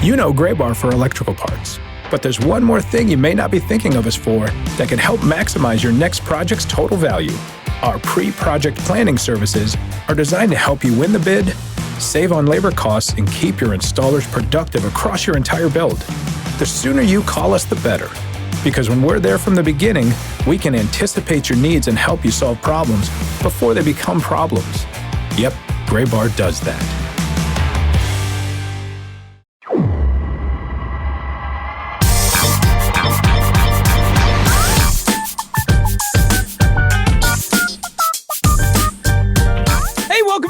You know Graybar for electrical parts, but there's one more thing you may not be thinking of us for that can help maximize your next project's total value. Our pre-project planning services are designed to help you win the bid, save on labor costs, and keep your installers productive across your entire build. The sooner you call us, the better. Because when we're there from the beginning, we can anticipate your needs and help you solve problems before they become problems. Yep, Graybar does that.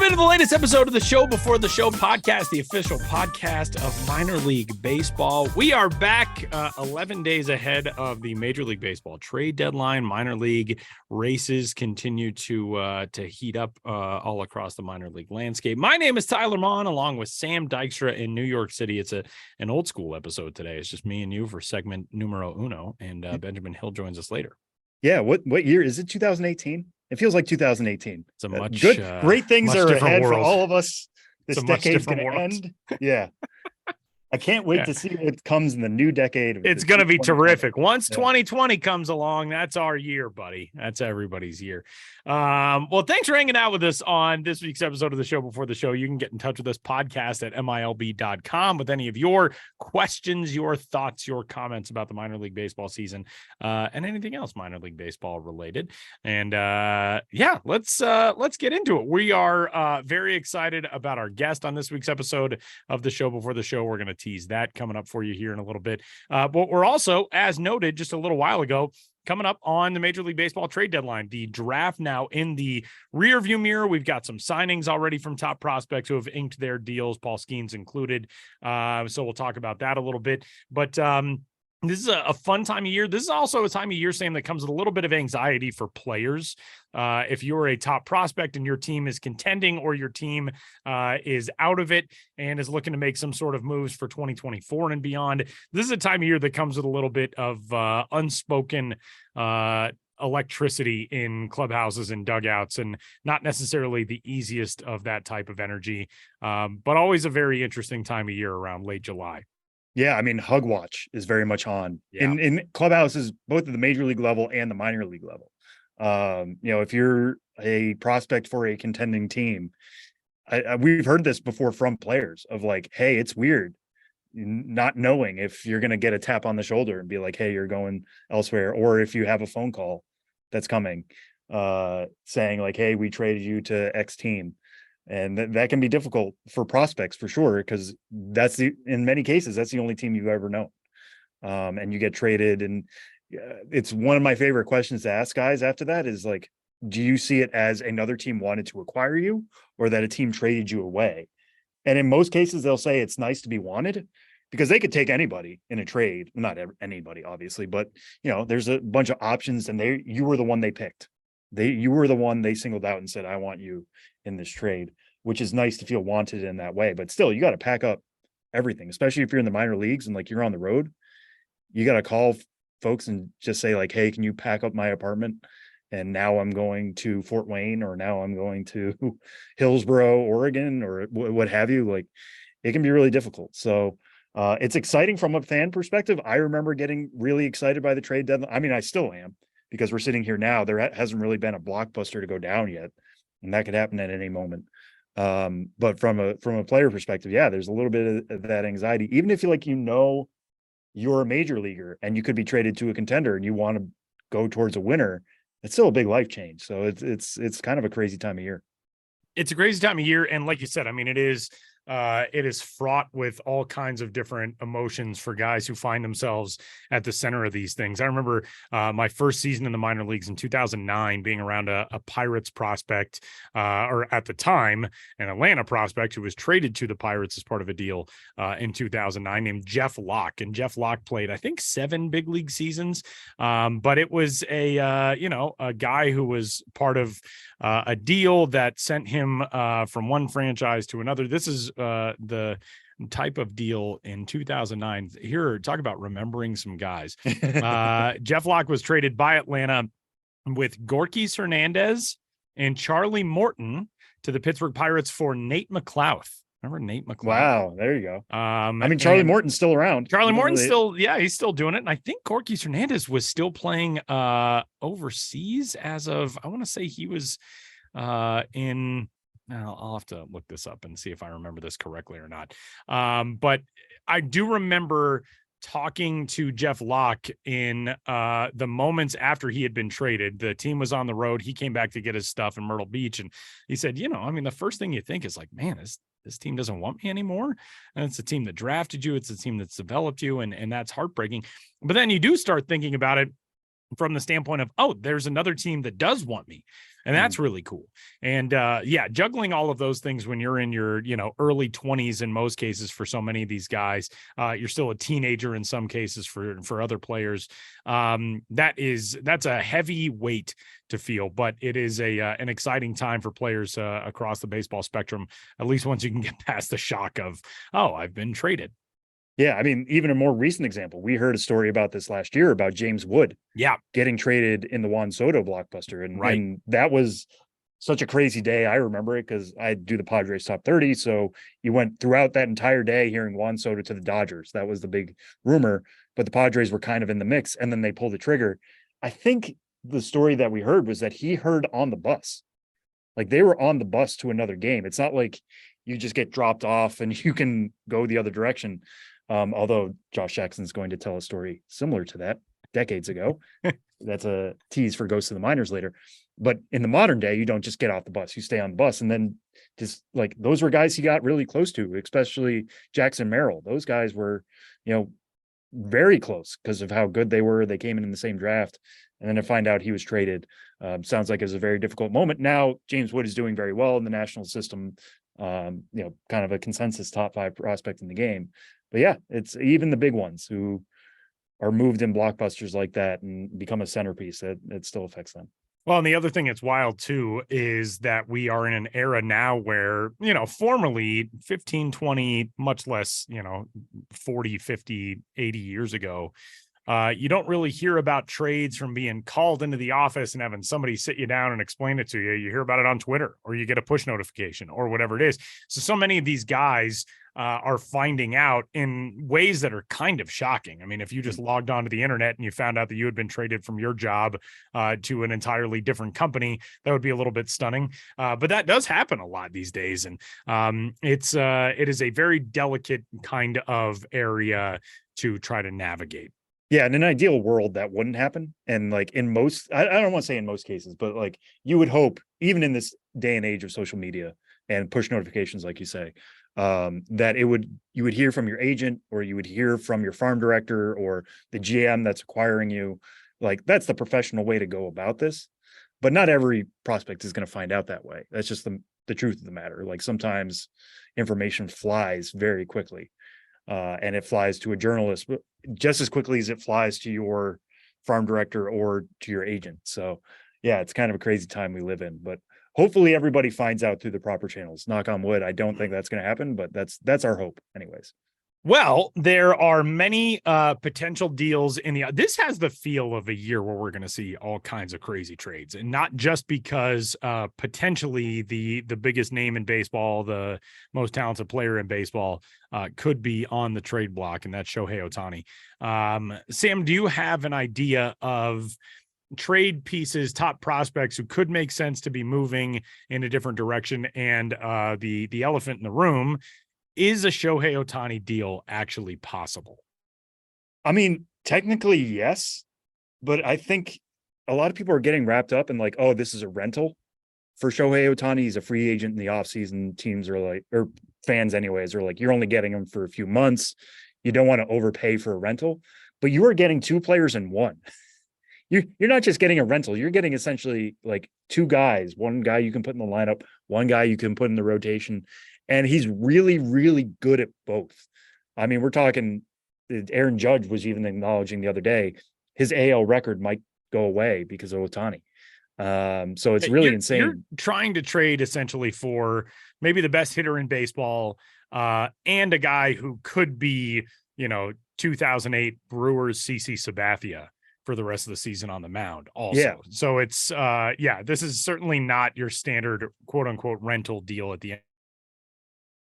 The latest episode of the Show Before the Show podcast, the official podcast of minor league baseball. We are back 11 days ahead of the Major League Baseball trade deadline. Minor league races continue to heat up all across the minor league landscape. My name is Tyler Mon, along with Sam Dykstra in New York City. It's an old school episode today. It's just me and you for segment numero uno, and Benjamin Hill joins us later. Yeah, what year is it? 2018? It feels like 2018. It's a much great things are ahead world. For all of us. This decade's going to end. Yeah. I can't wait to see what comes in the new decade. It's going to be terrific. Once 2020 comes along, that's our year, buddy. That's everybody's year. Well, thanks for hanging out with us on this week's episode of the Show Before the Show. You can get in touch with us, podcast at milb.com, with any of your questions, your thoughts, your comments about the minor league baseball season, and anything else minor league baseball related. And let's get into it. We are very excited about our guest on this week's episode of the Show Before the Show. We're going to tease that coming up for you here in a little bit. But we're also, as noted just a little while ago, coming up on the Major League Baseball trade deadline. The draft now in the rear view mirror. We've got some signings already from top prospects who have inked their deals, Paul Skeens included. So we'll talk about that a little bit. But this is a fun time of year. This is also a time of year, Sam, that comes with a little bit of anxiety for players. If you're a top prospect and your team is contending, or your team is out of it and is looking to make some sort of moves for 2024 and beyond, this is a time of year that comes with a little bit of unspoken electricity in clubhouses and dugouts, and not necessarily the easiest of that type of energy, but always a very interesting time of year around late July. Yeah, I mean, Hug Watch is very much on in clubhouses, both at the major league level and the minor league level. If you're a prospect for a contending team, we've heard this before from players of like, hey, it's weird not knowing if you're going to get a tap on the shoulder and be like, hey, you're going elsewhere, or if you have a phone call that's coming saying like, hey, we traded you to X team. And that can be difficult for prospects for sure, because in many cases, that's the only team you've ever known. And you get traded. And it's one of my favorite questions to ask guys after that is like, do you see it as another team wanted to acquire you, or that a team traded you away? And in most cases, they'll say it's nice to be wanted, because they could take anybody in a trade. Not anybody, obviously, but there's a bunch of options, and you were the one they picked. You were the one they singled out and said, I want you in this trade, which is nice to feel wanted in that way. But still, you got to pack up everything, especially if you're in the minor leagues and like you're on the road. You got to call folks and just say like, hey, can you pack up my apartment? And now I'm going to Fort Wayne, or now I'm going to Hillsboro, Oregon, or what have you. Like, it can be really difficult. So it's exciting from a fan perspective. I remember getting really excited by the trade deadline. I mean, I still am, because we're sitting here now. There hasn't really been a blockbuster to go down yet, and that could happen at any moment. But from a player perspective, yeah, there's a little bit of that anxiety. Even if you're a major leaguer and you could be traded to a contender and you want to go towards a winner, it's still a big life change. So it's kind of a crazy time of year. It's a crazy time of year, and like you said, I mean, it is fraught with all kinds of different emotions for guys who find themselves at the center of these things. I remember my first season in the minor leagues in 2009, being around a Pirates prospect, or at the time, an Atlanta prospect who was traded to the Pirates as part of a deal in 2009, named Jeff Locke. And Jeff Locke played, I think, 7 big league seasons. But it was a guy who was part of a deal that sent him from one franchise to another. This is the type of deal in 2009. Here, talk about remembering some guys. Jeff Locke was traded by Atlanta with Gorkys Hernandez and Charlie Morton to the Pittsburgh Pirates for Nate McLouth. Remember Nate McLeod? Wow, there you go. I mean, Charlie Morton's still around. Charlie Morton's still, he's still doing it. And I think Corky Hernandez was still playing overseas as of, I want to say he was in. Now I'll have to look this up and see if I remember this correctly or not. But I do remember talking to Jeff Locke in the moments after he had been traded. The team was on the road. He came back to get his stuff in Myrtle Beach. And he said, I mean, the first thing you think is like, man, this team doesn't want me anymore. And it's a team that drafted you. It's a team that's developed you. And that's heartbreaking. But then you do start thinking about it from the standpoint of, oh, there's another team that does want me. And that's really cool. And juggling all of those things when you're in your, early 20s in most cases for so many of these guys, you're still a teenager in some cases for other players. That's a heavy weight to feel, but it is an exciting time for players across the baseball spectrum, at least once you can get past the shock of, oh, I've been traded. Yeah, I mean, even a more recent example, we heard a story about this last year about James Wood getting traded in the Juan Soto blockbuster. And that was such a crazy day. I remember it because I do the Padres top 30. So you went throughout that entire day hearing Juan Soto to the Dodgers. That was the big rumor, but the Padres were kind of in the mix and then they pulled the trigger. I think the story that we heard was that he heard on the bus. Like they were on the bus to another game. It's not like you just get dropped off and you can go the other direction. Although Josh Jackson's going to tell a story similar to that decades ago. That's a tease for Ghosts of the Minors later. But in the modern day, you don't just get off the bus, you stay on the bus. And then just like those were guys he got really close to, especially Jackson Merrill. Those guys were, very close because of how good they were. They came in the same draft. And then to find out he was traded, sounds like it was a very difficult moment. Now, James Wood is doing very well in the national system, kind of a consensus top 5 prospect in the game. But yeah, it's even the big ones who are moved in blockbusters like that and become a centerpiece. It still affects them. Well, and the other thing that's wild too is that we are in an era now where, formerly 15, 20, much less, 40, 50, 80 years ago, you don't really hear about trades from being called into the office and having somebody sit you down and explain it to you. You hear about it on Twitter or you get a push notification or whatever it is. So many of these guys are finding out in ways that are kind of shocking. I mean, if you just logged onto the internet and you found out that you had been traded from your job to an entirely different company, that would be a little bit stunning. But that does happen a lot these days. And it is a very delicate kind of area to try to navigate. Yeah, in an ideal world, that wouldn't happen. And like in most, I don't want to say in most cases, but like you would hope, even in this day and age of social media and push notifications, like you say, that you would hear from your agent or you would hear from your farm director or the GM that's acquiring you. Like that's the professional way to go about this. But not every prospect is going to find out that way. That's just the truth of the matter. Like sometimes information flies very quickly. And it flies to a journalist just as quickly as it flies to your farm director or to your agent. So yeah, it's kind of a crazy time we live in, but hopefully everybody finds out through the proper channels. Knock on wood. I don't think that's going to happen, but that's our hope anyways. Well, there are many potential deals this has the feel of a year where we're going to see all kinds of crazy trades, and not just because potentially the biggest name in baseball, the most talented player in baseball could be on the trade block, and that's Shohei Ohtani. Sam, do you have an idea of trade pieces, top prospects who could make sense to be moving in a different direction? And the elephant in the room, is a Shohei Ohtani deal actually possible? I mean, technically, yes, but I think a lot of people are getting wrapped up in like, oh, this is a rental for Shohei Ohtani. He's a free agent in the offseason. Teams are like, or fans anyways, are like, you're only getting him for a few months. You don't want to overpay for a rental, but you are getting 2 players in one. You're not just getting a rental. You're getting essentially like 2 guys, one guy you can put in the lineup, one guy you can put in the rotation. And he's really, really good at both. I mean, we're talking, Aaron Judge was even acknowledging the other day, his AL record might go away because of Ohtani. So it's really insane. You're trying to trade essentially for maybe the best hitter in baseball and a guy who could be, 2008 Brewers CC Sabathia for the rest of the season on the mound also. Yeah. So it's, this is certainly not your standard quote unquote rental deal at the end.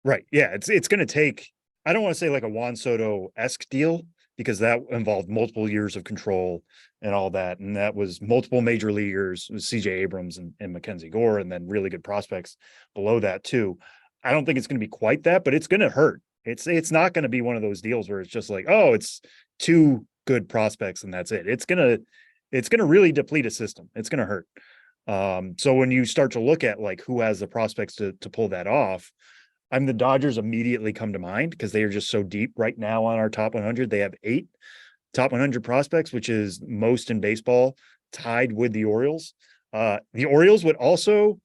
Right. Yeah. It's going to take, I don't want to say like a Juan Soto-esque deal, because that involved multiple years of control and all that. And that was multiple major leaguers, CJ Abrams and Mackenzie Gore, and then really good prospects below that too. I don't think it's going to be quite that, but it's going to hurt. It's not going to be one of those deals where it's just like, oh, it's two good prospects and that's it. It's going to really deplete a system. It's going to hurt. So when you start to look at like who has the prospects to pull that off, the Dodgers immediately come to mind because they are just so deep right now on our top 100. They have 8 top 100 prospects, which is most in baseball, tied with the Orioles. The Orioles would also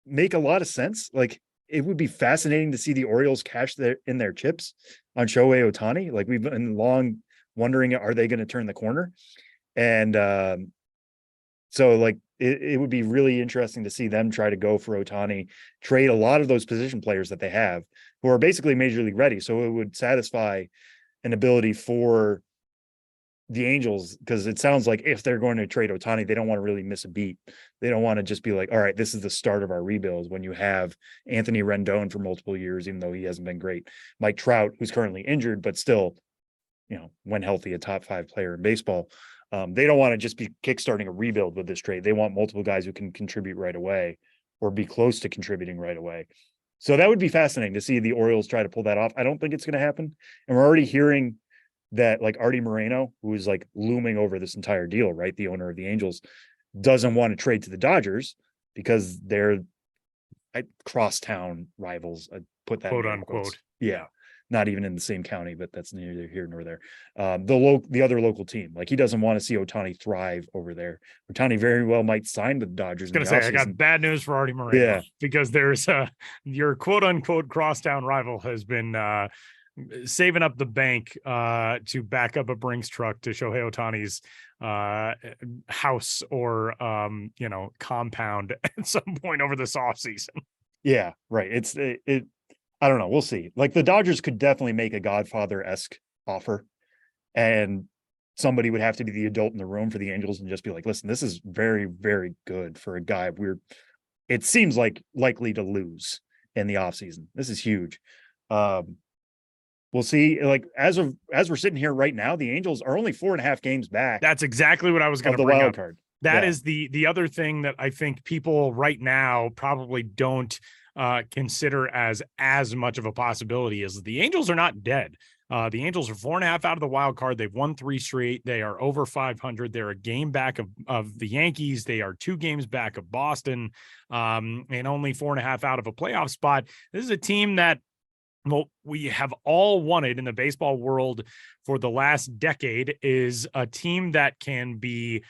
make a lot of sense. Like, it would be fascinating to see the Orioles cash in their chips on Shohei Ohtani. Like, we've been long wondering, are they going to turn the corner? And so like it would be really interesting to see them try to go for Ohtani, trade a lot of those position players that they have who are basically major league ready. So it would satisfy an ability for the Angels, because it sounds like if they're going to trade Ohtani, they don't want to really miss a beat. They don't want to just be like, all right, this is the start of our rebuild, when you have Anthony Rendon for multiple years, even though he hasn't been great. Mike Trout, who's currently injured, but still, when healthy, a top 5 player in baseball. They don't want to just be kickstarting a rebuild with this trade. They want multiple guys who can contribute right away or be close to contributing right away. So that would be fascinating to see the Orioles try to pull that off. I don't think it's going to happen. And we're already hearing that like Artie Moreno, who is like looming over this entire deal, right? The owner of the Angels, doesn't want to trade to the Dodgers because they're crosstown rivals. I put that quote unquote. Yeah. Not even in the same county, but that's neither here nor there. The other local team, like, he doesn't want to see Ohtani thrive over there. Ohtani very well might sign with the Dodgers. I was going to say, I got bad news for Artie Moreno, because there's your quote unquote crosstown rival has been saving up the bank to back up a Brinks truck to Shohei Ohtani's house or compound at some point over this offseason. Yeah, right. It I don't know. We'll see. Like, the Dodgers could definitely make a Godfather-esque offer, and somebody would have to be the adult in the room for the Angels and just be like, listen, this is very, very good for a guy it seems like likely to lose in the offseason. This is huge. We'll see. Like, as we're sitting here right now, the Angels are only 4.5 games back. That's exactly what I was going to bring wild up. Card. That is the other thing that I think people right now probably don't consider as much of a possibility, is the Angels are not dead. The Angels are 4.5 out of the wild card. They've won 3 straight. They are over 500. They're a game back of the Yankees. They are 2 games back of Boston, and only 4.5 out of a playoff spot. This is a team that, well, we have all wanted in the baseball world for the last decade, is a team that can be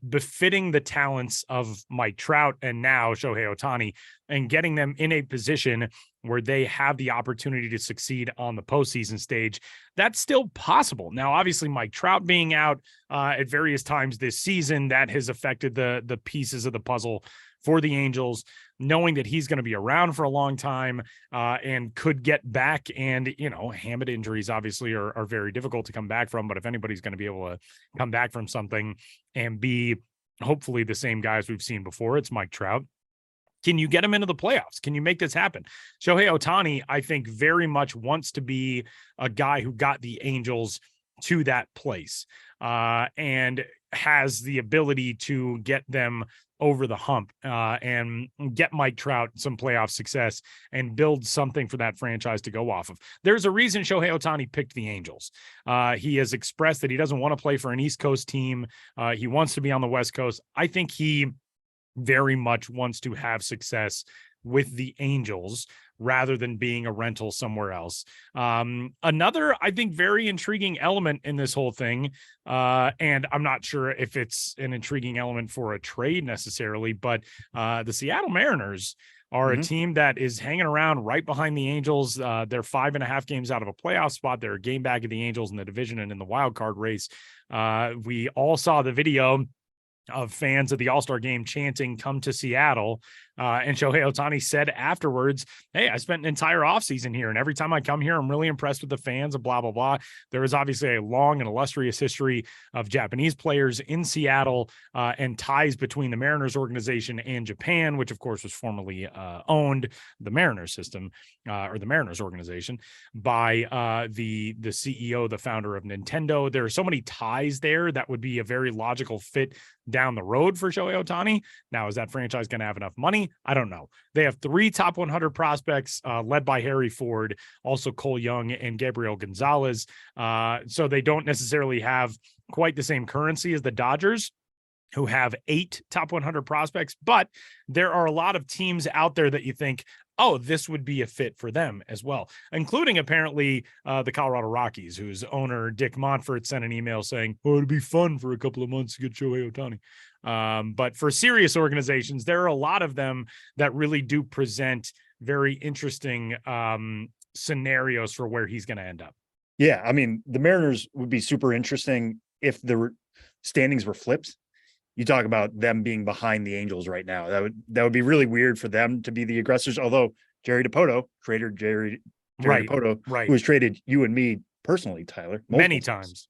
befitting the talents of Mike Trout and now Shohei Ohtani, and getting them in a position where they have the opportunity to succeed on the postseason stage. That's still possible. Now, obviously, Mike Trout being out at various times this season, that has affected the pieces of the puzzle for the Angels, knowing that he's going to be around for a long time and could get back. And, hamate injuries obviously are very difficult to come back from. But if anybody's going to be able to come back from something and be hopefully the same guys we've seen before, it's Mike Trout. Can you get him into the playoffs? Can you make this happen? Shohei Ohtani, I think, very much wants to be a guy who got the Angels to that place and has the ability to get them over the hump and get Mike Trout some playoff success and build something for that franchise to go off of. There's a reason Shohei Ohtani picked the Angels. He has expressed that he doesn't want to play for an East Coast team. He wants to be on the West Coast. I think he very much wants to have success with the Angels rather than being a rental somewhere else. Another, I think, very intriguing element in this whole thing, and I'm not sure if it's an intriguing element for a trade necessarily, but the Seattle Mariners are a team that is hanging around right behind the Angels. They're 5.5 games out of a playoff spot. They're a game back of the Angels in the division and in the wild card race. We all saw the video of fans at the All-Star game chanting, "Come to Seattle," And Shohei Ohtani said afterwards, hey, I spent an entire offseason here, and every time I come here, I'm really impressed with the fans and blah, blah, blah. There is obviously a long and illustrious history of Japanese players in Seattle and ties between the Mariners organization and Japan, which of course was formerly owned, the Mariners system or the Mariners organization, by the CEO, the founder of Nintendo. There are so many ties there that would be a very logical fit down the road for Shohei Ohtani. Now, is that franchise going to have enough money? I don't know. They have 3 top 100 prospects led by Harry Ford, also Cole Young and Gabriel Gonzalez. So they don't necessarily have quite the same currency as the Dodgers, who have 8 top 100 prospects, but there are a lot of teams out there that you think, oh, this would be a fit for them as well, including apparently the Colorado Rockies, whose owner, Dick Montfort, sent an email saying, oh, it'd be fun for a couple of months to get Shohei Ohtani. But for serious organizations, there are a lot of them that really do present very interesting scenarios for where he's going to end up. Yeah, I mean, the Mariners would be super interesting if the standings were flipped. You talk about them being behind the Angels right now. That would be really weird for them to be the aggressors. Although Jerry Dipoto, trader Jerry Dipoto, who has traded you and me personally, Tyler, many times.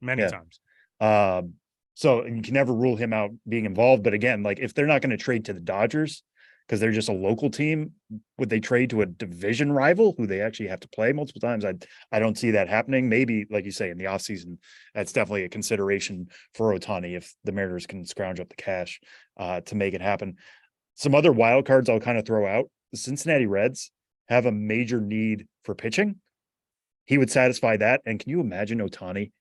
So you can never rule him out being involved. But again, like if they're not going to trade to the Dodgers because they're just a local team, would they trade to a division rival who they actually have to play multiple times? I don't see that happening. Maybe, like you say, in the offseason, that's definitely a consideration for Ohtani if the Mariners can scrounge up the cash to make it happen. Some other wild cards I'll kind of throw out. The Cincinnati Reds have a major need for pitching. He would satisfy that. And can you imagine Ohtani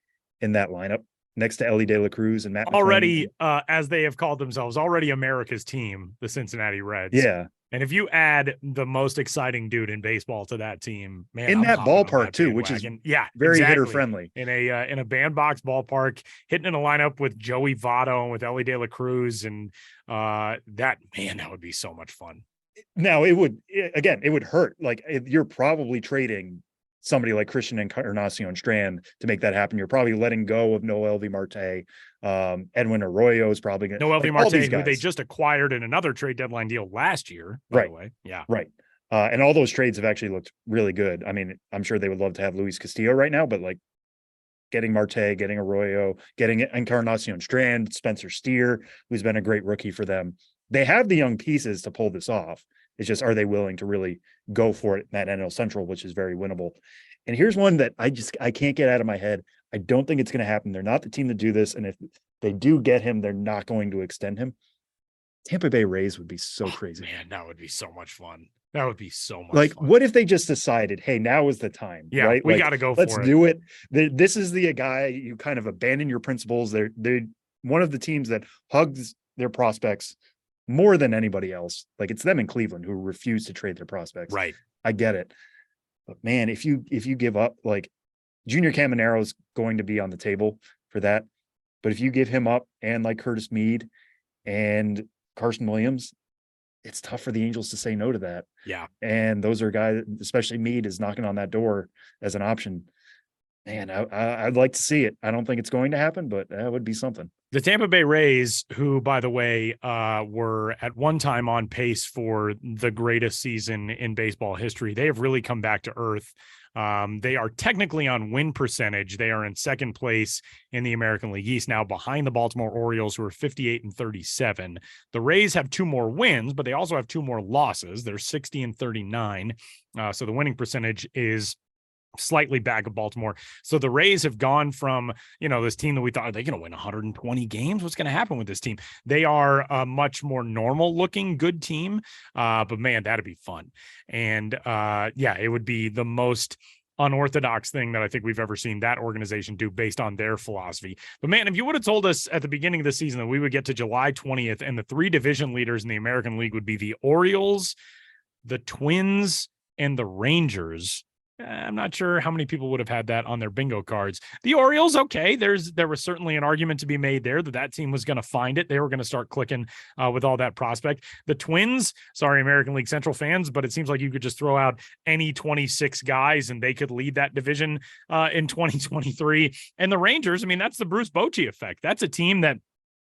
in that lineup next to Ellie De La Cruz and Matt already, as they have called themselves, already America's team, the Cincinnati Reds. Yeah. And if you add the most exciting dude in baseball to that team, man, in that ballpark too, which is very hitter friendly, in a bandbox ballpark, hitting in a lineup with Joey Votto and with Ellie De La Cruz, and that would be so much fun. Now it would hurt. Like you're probably trading somebody like Christian Encarnacion Strand to make that happen. You're probably letting go of Noel V. Marte. Edwin Arroyo is probably going to Noel V. Marte, who they just acquired in another trade deadline deal last year, by the way. Yeah. Right. And all those trades have actually looked really good. I mean, I'm sure they would love to have Luis Castillo right now, but like getting Marte, getting Arroyo, getting Encarnacion Strand, Spencer Steer, who's been a great rookie for them. They have the young pieces to pull this off. It's just, are they willing to really go for it in that NL Central, which is very winnable? And here's one that I can't get out of my head. I don't think it's going to happen. They're not the team to do this. And if they do get him, they're not going to extend him. Tampa Bay Rays would be so crazy. Man, that would be so much fun. That would be so much fun. What if they just decided, hey, now is the time? Yeah, right? We got to go for it. Let's do it. This is the guy you kind of abandon your principles. They're one of the teams that hugs their prospects more than anybody else. Like it's them in Cleveland who refuse to trade their prospects. Right. I get it. But man, if you give up, like Junior Caminero is going to be on the table for that. But if you give him up and like Curtis Mead and Carson Williams, it's tough for the Angels to say no to that. Yeah. And those are guys, especially Mead is knocking on that door as an option. Man, I'd like to see it. I don't think it's going to happen, but that would be something. The Tampa Bay Rays, who, by the way, were at one time on pace for the greatest season in baseball history, they have really come back to earth. They are technically on win percentage. They are in second place in the American League East now, behind the Baltimore Orioles, who are 58-37. The Rays have 2 more wins, but they also have 2 more losses. They're 60-39. So the winning percentage is slightly back of Baltimore. So the Rays have gone from, this team that we thought, are they going to win 120 games? What's going to happen with this team? They are a much more normal looking good team. But man, that'd be fun. And it would be the most unorthodox thing that I think we've ever seen that organization do based on their philosophy. But man, if you would have told us at the beginning of the season that we would get to July 20th and the 3 division leaders in the American League would be the Orioles, the Twins, and the Rangers, I'm not sure how many people would have had that on their bingo cards. The Orioles, okay, there was certainly an argument to be made there that team was going to find it. They were going to start clicking with all that prospect. The Twins, sorry, American League Central fans, but it seems like you could just throw out any 26 guys and they could lead that division in 2023. And the Rangers, I mean, that's the Bruce Bochy effect. That's a team that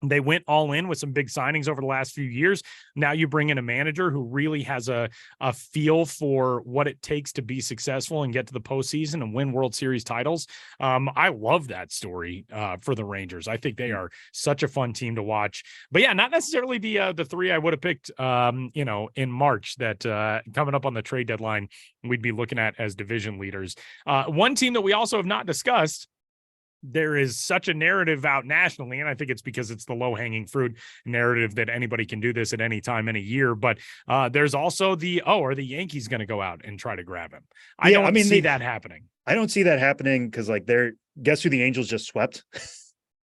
They went all in with some big signings over the last few years. Now you bring in a manager who really has a feel for what it takes to be successful and get to the postseason and win World Series titles. I love that story for the Rangers. I think they are such a fun team to watch. But yeah, not necessarily the three I would have picked, in March that coming up on the trade deadline, we'd be looking at as division leaders. One team that we also have not discussed, there is such a narrative out nationally, and I think it's because it's the low-hanging fruit narrative that anybody can do this at any time, any year. But there's also are the Yankees going to go out and try to grab him? I don't see that happening. I don't see that happening because, guess who the Angels just swept?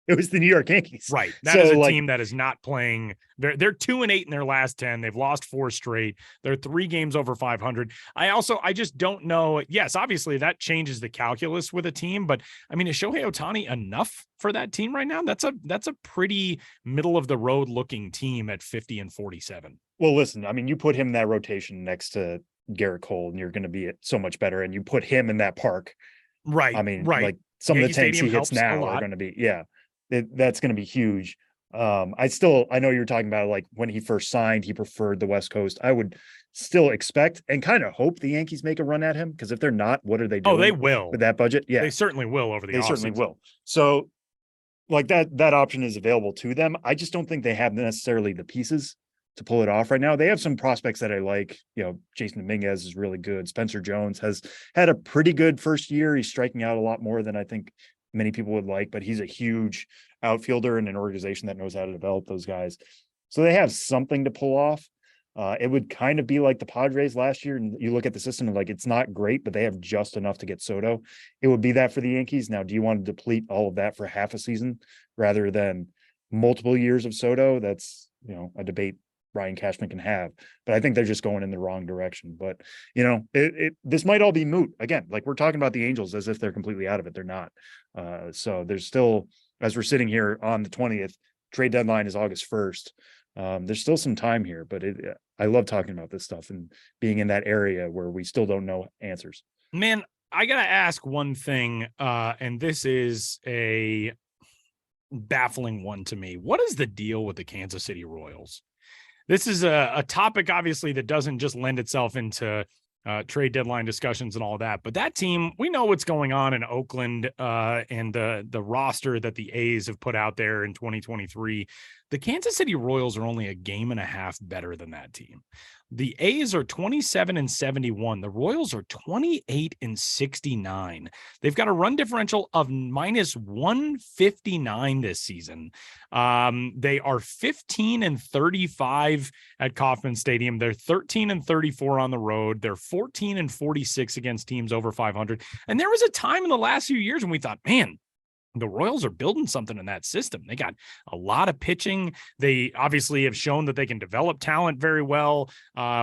It was the New York Yankees. Right. That is a team that is not playing. They're 2-8 in their last 10. They've lost 4 straight. They're 3 games over 500. I just don't know. Yes, obviously that changes the calculus with a team, but I mean, is Shohei Ohtani enough for that team right now? That's a pretty middle of the road looking team at 50 and 47. Well, listen, I mean, you put him in that rotation next to Garrett Cole and you're going to be so much better. And you put him in that park. Right. I mean, right. Some Yankee of the tanks he hits now are going to be, that's going to be huge. I know you're talking about when he first signed, he preferred the West Coast. I would still expect and kind of hope the Yankees make a run at him, because if they're not, what are they doing? Oh, they will with that budget. Yeah, they certainly will over the offseason. They certainly will. So that option is available to them. I just don't think they have necessarily the pieces to pull it off right now. They have some prospects that I like. Jason Dominguez is really good. Spencer Jones has had a pretty good first year. He's striking out a lot more than I think many people would like, but he's a huge outfielder in an organization that knows how to develop those guys. So they have something to pull off. It would kind of be like the Padres last year. And you look at the system and it's not great, but they have just enough to get Soto. It would be that for the Yankees. Now, do you want to deplete all of that for half a season rather than multiple years of Soto? That's, a debate Ryan Cashman can have, but I think they're just going in the wrong direction. But this might all be moot again. We're talking about the Angels as if they're completely out of it. They're not. So there's still, as we're sitting here on the 20th, trade deadline is August 1st. There's still some time here, but I love talking about this stuff and being in that area where we still don't know answers. Man, I got to ask one thing, and this is a baffling one to me. What is the deal with the Kansas City Royals? This is a topic, obviously, that doesn't just lend itself into trade deadline discussions and all that. But that team, we know what's going on in Oakland and the roster that the A's have put out there in 2023. The Kansas City Royals are only a game and a half better than that team. The A's are 27 and 71. The Royals are 28 and 69. They've got a run differential of minus 159 this season. They are 15 and 35 at Kauffman Stadium. They're 13 and 34 on the road. They're 14 and 46 against teams over 500. And there was a time in the last few years when we thought, man, the Royals are building something in that system. They got a lot of pitching. They obviously have shown that they can develop talent very well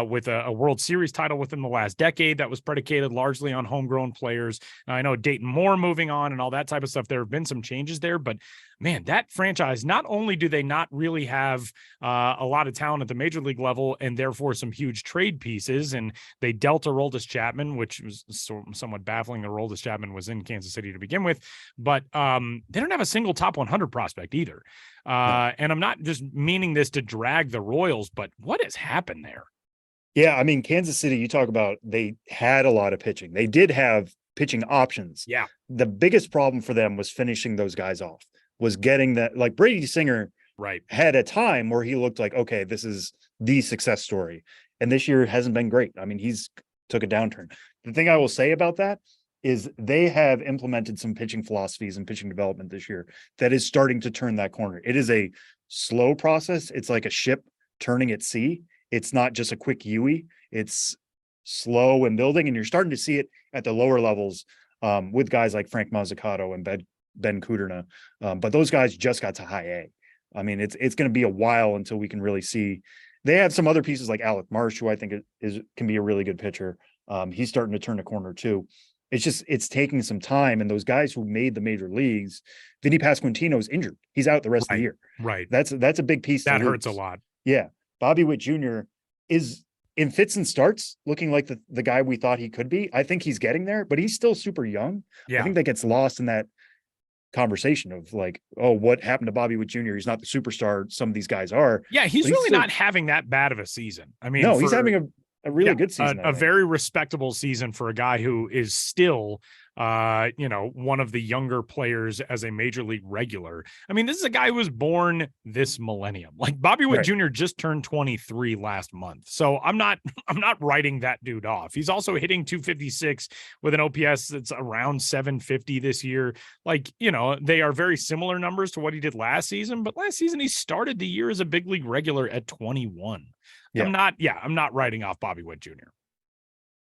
with a World Series title within the last decade that was predicated largely on homegrown players. Now, I know Dayton Moore moving on and all that type of stuff. There have been some changes there, but man, that franchise, not only do they not really have a lot of talent at the major league level and therefore some huge trade pieces, and they dealt Aroldis Chapman, which was somewhat baffling. Aroldis Chapman was in Kansas City to begin with, but they don't have a single top 100 prospect either. And I'm not just meaning this to drag the Royals, but what has happened there? Yeah, I mean, Kansas City, you talk about they had a lot of pitching. They did have pitching options. Yeah. The biggest problem for them was finishing those guys off. Was getting that, Brady Singer had a time where he looked like, okay, this is the success story. And this year hasn't been great. I mean, he's took a downturn. The thing I will say about that is they have implemented some pitching philosophies and pitching development this year that is starting to turn that corner. It is a slow process. It's like a ship turning at sea. It's not just a quick UE. It's slow and building. And you're starting to see it at the lower levels with guys like Frank Mazzucato and Ben Kudrna, but those guys just got to high A. I mean, it's going to be a while until we can really see. They have some other pieces like Alec Marsh, who I think can be a really good pitcher. He's starting to turn a corner too. It's taking some time, and those guys who made the major leagues, Vinny Pasquantino is injured. He's out the rest of the year. Right. That's a big piece. That hurts a lot. Yeah. Bobby Witt Jr. is in fits and starts looking like the guy we thought he could be. I think he's getting there, but he's still super young. Yeah. I think that gets lost in that conversation of like, oh, what happened to Bobby Witt Jr.? He's not the superstar some of these guys are. Yeah, he's really not having that bad of a season. I mean, he's having a really good season. A very respectable season for a guy who is still one of the younger players as a major league regular. I mean, this is a guy who was born this millennium. Like Bobby Witt Jr. just turned 23 last month. So I'm not writing that dude off. He's also hitting 256 with an OPS that's around 750 this year. Like, they are very similar numbers to what he did last season, but last season he started the year as a big league regular at 21. Yeah. I'm not writing off Bobby Witt Jr.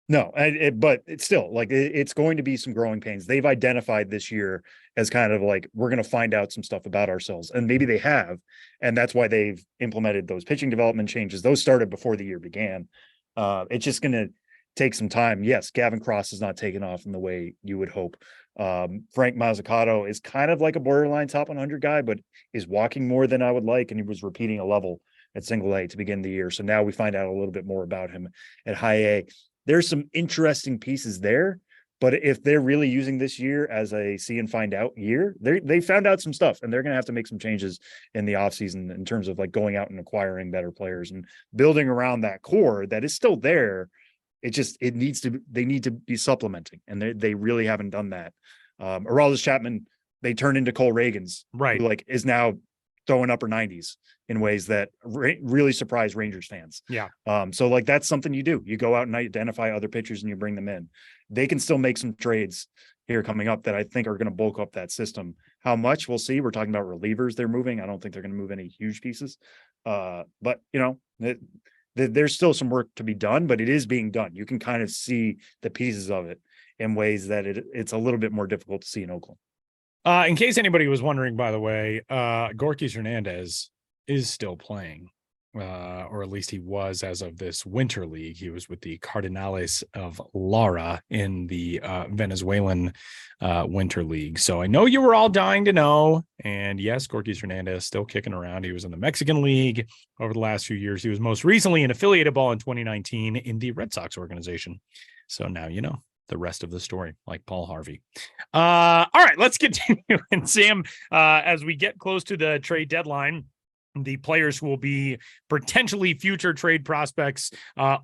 No, but it's still like it's going to be some growing pains. They've identified this year as kind of like, we're going to find out some stuff about ourselves, and maybe they have. And that's why they've implemented those pitching development changes. Those started before the year began. It's just going to take some time. Yes, Gavin Cross is not taking off in the way you would hope. Frank Mazzucato is kind of like a borderline top 100 guy, but is walking more than I would like. And he was repeating a level at single A to begin the year. So now we find out a little bit more about him at high A. There's some interesting pieces there, but if they're really using this year as a see and find out year, they found out some stuff, and they're going to have to make some changes in the offseason in terms of like going out and acquiring better players and building around that core that is still there. They need to be supplementing, and they really haven't done that. Aroldis Chapman, they turned into Cole Reagans, right? Who like is now throwing upper 90s in ways that really surprise Rangers fans. Yeah. So like that's something you do. You go out and identify other pitchers and you bring them in. They can still make some trades here coming up that I think are going to bulk up that system. How much, we'll see. We're talking about relievers they're moving. I don't think they're going to move any huge pieces. But there's still some work to be done, but it is being done. You can kind of see the pieces of it in ways that it's a little bit more difficult to see in Oakland. In case anybody was wondering, by the way, Gorkys Hernandez is still playing, or at least he was as of this winter league. He was with the Cardenales of Lara in the Venezuelan winter league. So I know you were all dying to know. And yes, Gorkys Hernandez still kicking around. He was in the Mexican League over the last few years. He was most recently in affiliated ball in 2019 in the Red Sox organization. So now you know the rest of the story, like Paul Harvey. All right, let's continue. And Sam, as we get close to the trade deadline, the players who will be potentially future trade prospects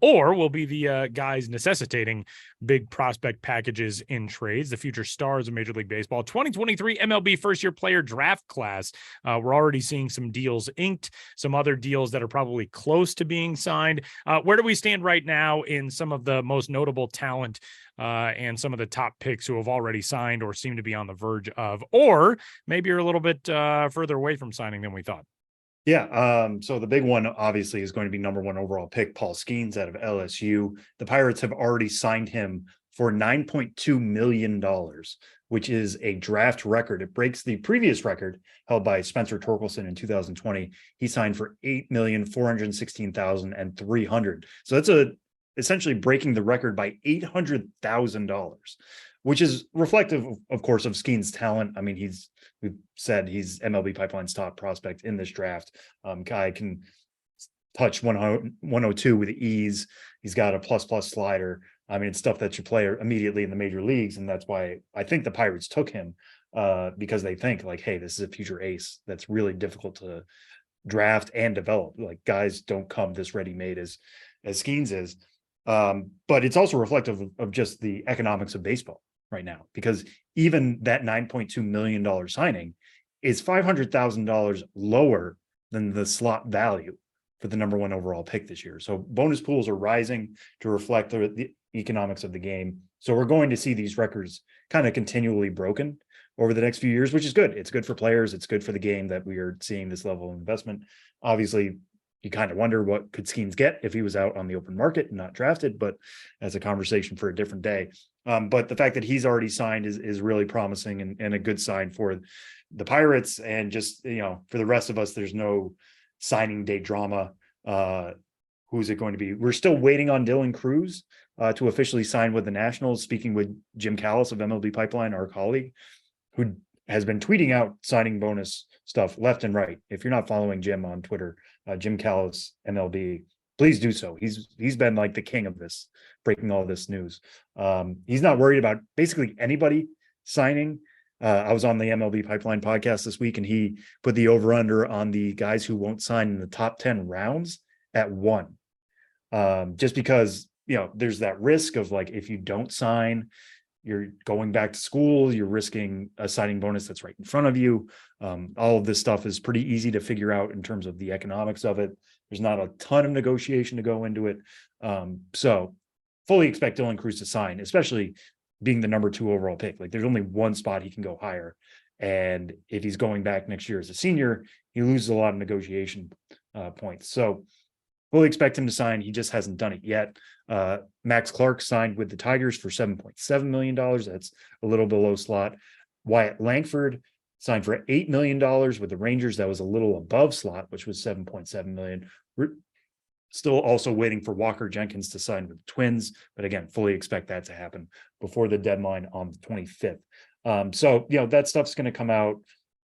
or will be the guys necessitating big prospect packages in trades, the future stars of Major League Baseball. 2023 MLB first-year player draft class. We're already seeing some deals inked, some other deals that are probably close to being signed. Where do we stand right now in some of the most notable talent and some of the top picks who have already signed or seem to be on the verge of, or maybe you're a little bit further away from signing than we thought? Yeah. So the big one obviously is going to be number 1 overall pick, Paul Skeens out of LSU. The Pirates have already signed him for $9.2 million, which is a draft record. It breaks the previous record held by Spencer Torkelson in 2020. He signed for $8,416,300. So that's essentially breaking the record by $800,000, which is reflective, of course, of Skeen's talent. I mean, we've said he's MLB Pipeline's top prospect in this draft. Guy can touch 102 with ease. He's got a plus slider. I mean, it's stuff that you play immediately in the major leagues. And that's why I think the Pirates took him because they think like, hey, this is a future ace that's really difficult to draft and develop. Like guys don't come this ready-made as Skeens is. But it's also reflective of just the economics of baseball right now, because even that $9.2 million signing is $500,000 lower than the slot value for the number 1 overall pick this year. So bonus pools are rising to reflect the economics of the game. So we're going to see these records kind of continually broken over the next few years, which is good. It's good for players. It's good for the game that we are seeing this level of investment. Obviously, you kind of wonder what could Skeens get if he was out on the open market and not drafted, but that's a conversation for a different day. But the fact that he's already signed is really promising and a good sign for the Pirates. And just, for the rest of us, there's no signing day drama. Who's it going to be? We're still waiting on Dylan Cruz to officially sign with the Nationals, speaking with Jim Callis of MLB Pipeline, our colleague, who has been tweeting out signing bonus stuff left and right. If you're not following Jim on Twitter, Jim Callis, MLB, please do so. He's been like the king of this, breaking all this news. He's not worried about basically anybody signing I was on the MLB Pipeline podcast this week, and he put the over-under on the guys who won't sign in the top 10 rounds at 1. Just because, there's that risk of like, if you don't sign, you're going back to school, you're risking a signing bonus that's right in front of you. All of this stuff is pretty easy to figure out in terms of the economics of it. There's not a ton of negotiation to go into it. So fully expect Dylan Cruz to sign, especially being the number 2 overall pick. Like, there's only one spot he can go higher. And if he's going back next year as a senior, he loses a lot of negotiation points. So fully expect him to sign. He just hasn't done it yet. Max Clark signed with the Tigers for $7.7 million. That's a little below slot. Wyatt Langford signed for $8 million with the Rangers. That was a little above slot, which was $7.7 million. We're still also waiting for Walker Jenkins to sign with the Twins, but again, fully expect that to happen before the deadline on the 25th. So, that stuff's going to come out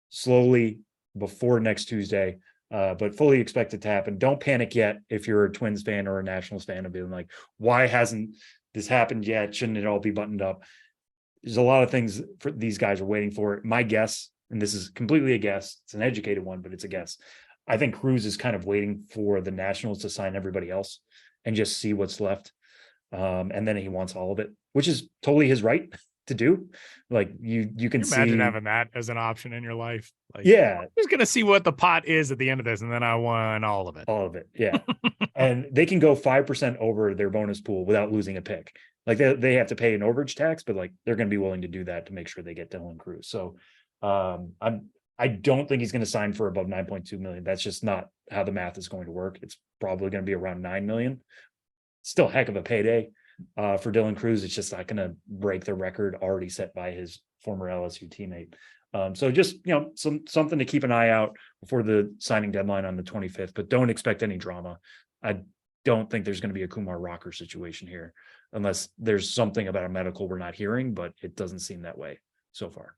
slowly before next Tuesday. But fully expect it to happen. Don't panic yet if you're a Twins fan or a Nationals fan of being like, why hasn't this happened yet? Shouldn't it all be buttoned up? There's a lot of things for these guys are waiting for. My guess, and this is completely a guess, it's an educated one, but it's a guess. I think Cruz is kind of waiting for the Nationals to sign everybody else and just see what's left. And then he wants all of it, which is totally his right to do. Like, you can imagine having that as an option in your life. Like, yeah, I'm just gonna see what the pot is at the end of this, and then I want all of it. Yeah. And they can go 5% over their bonus pool without losing a pick. Like, they have to pay an overage tax, but like, they're going to be willing to do that to make sure they get Dylan Cruz. So I don't think he's going to sign for above 9.2 million. That's just not how the math is going to work. It's probably going to be around 9 million. Still a heck of a payday for Dylan Cruz. It's just not going to break the record already set by his former LSU teammate. So just, something to keep an eye out before the signing deadline on the 25th, but don't expect any drama. I don't think there's going to be a Kumar Rocker situation here, unless there's something about a medical we're not hearing, but it doesn't seem that way so far.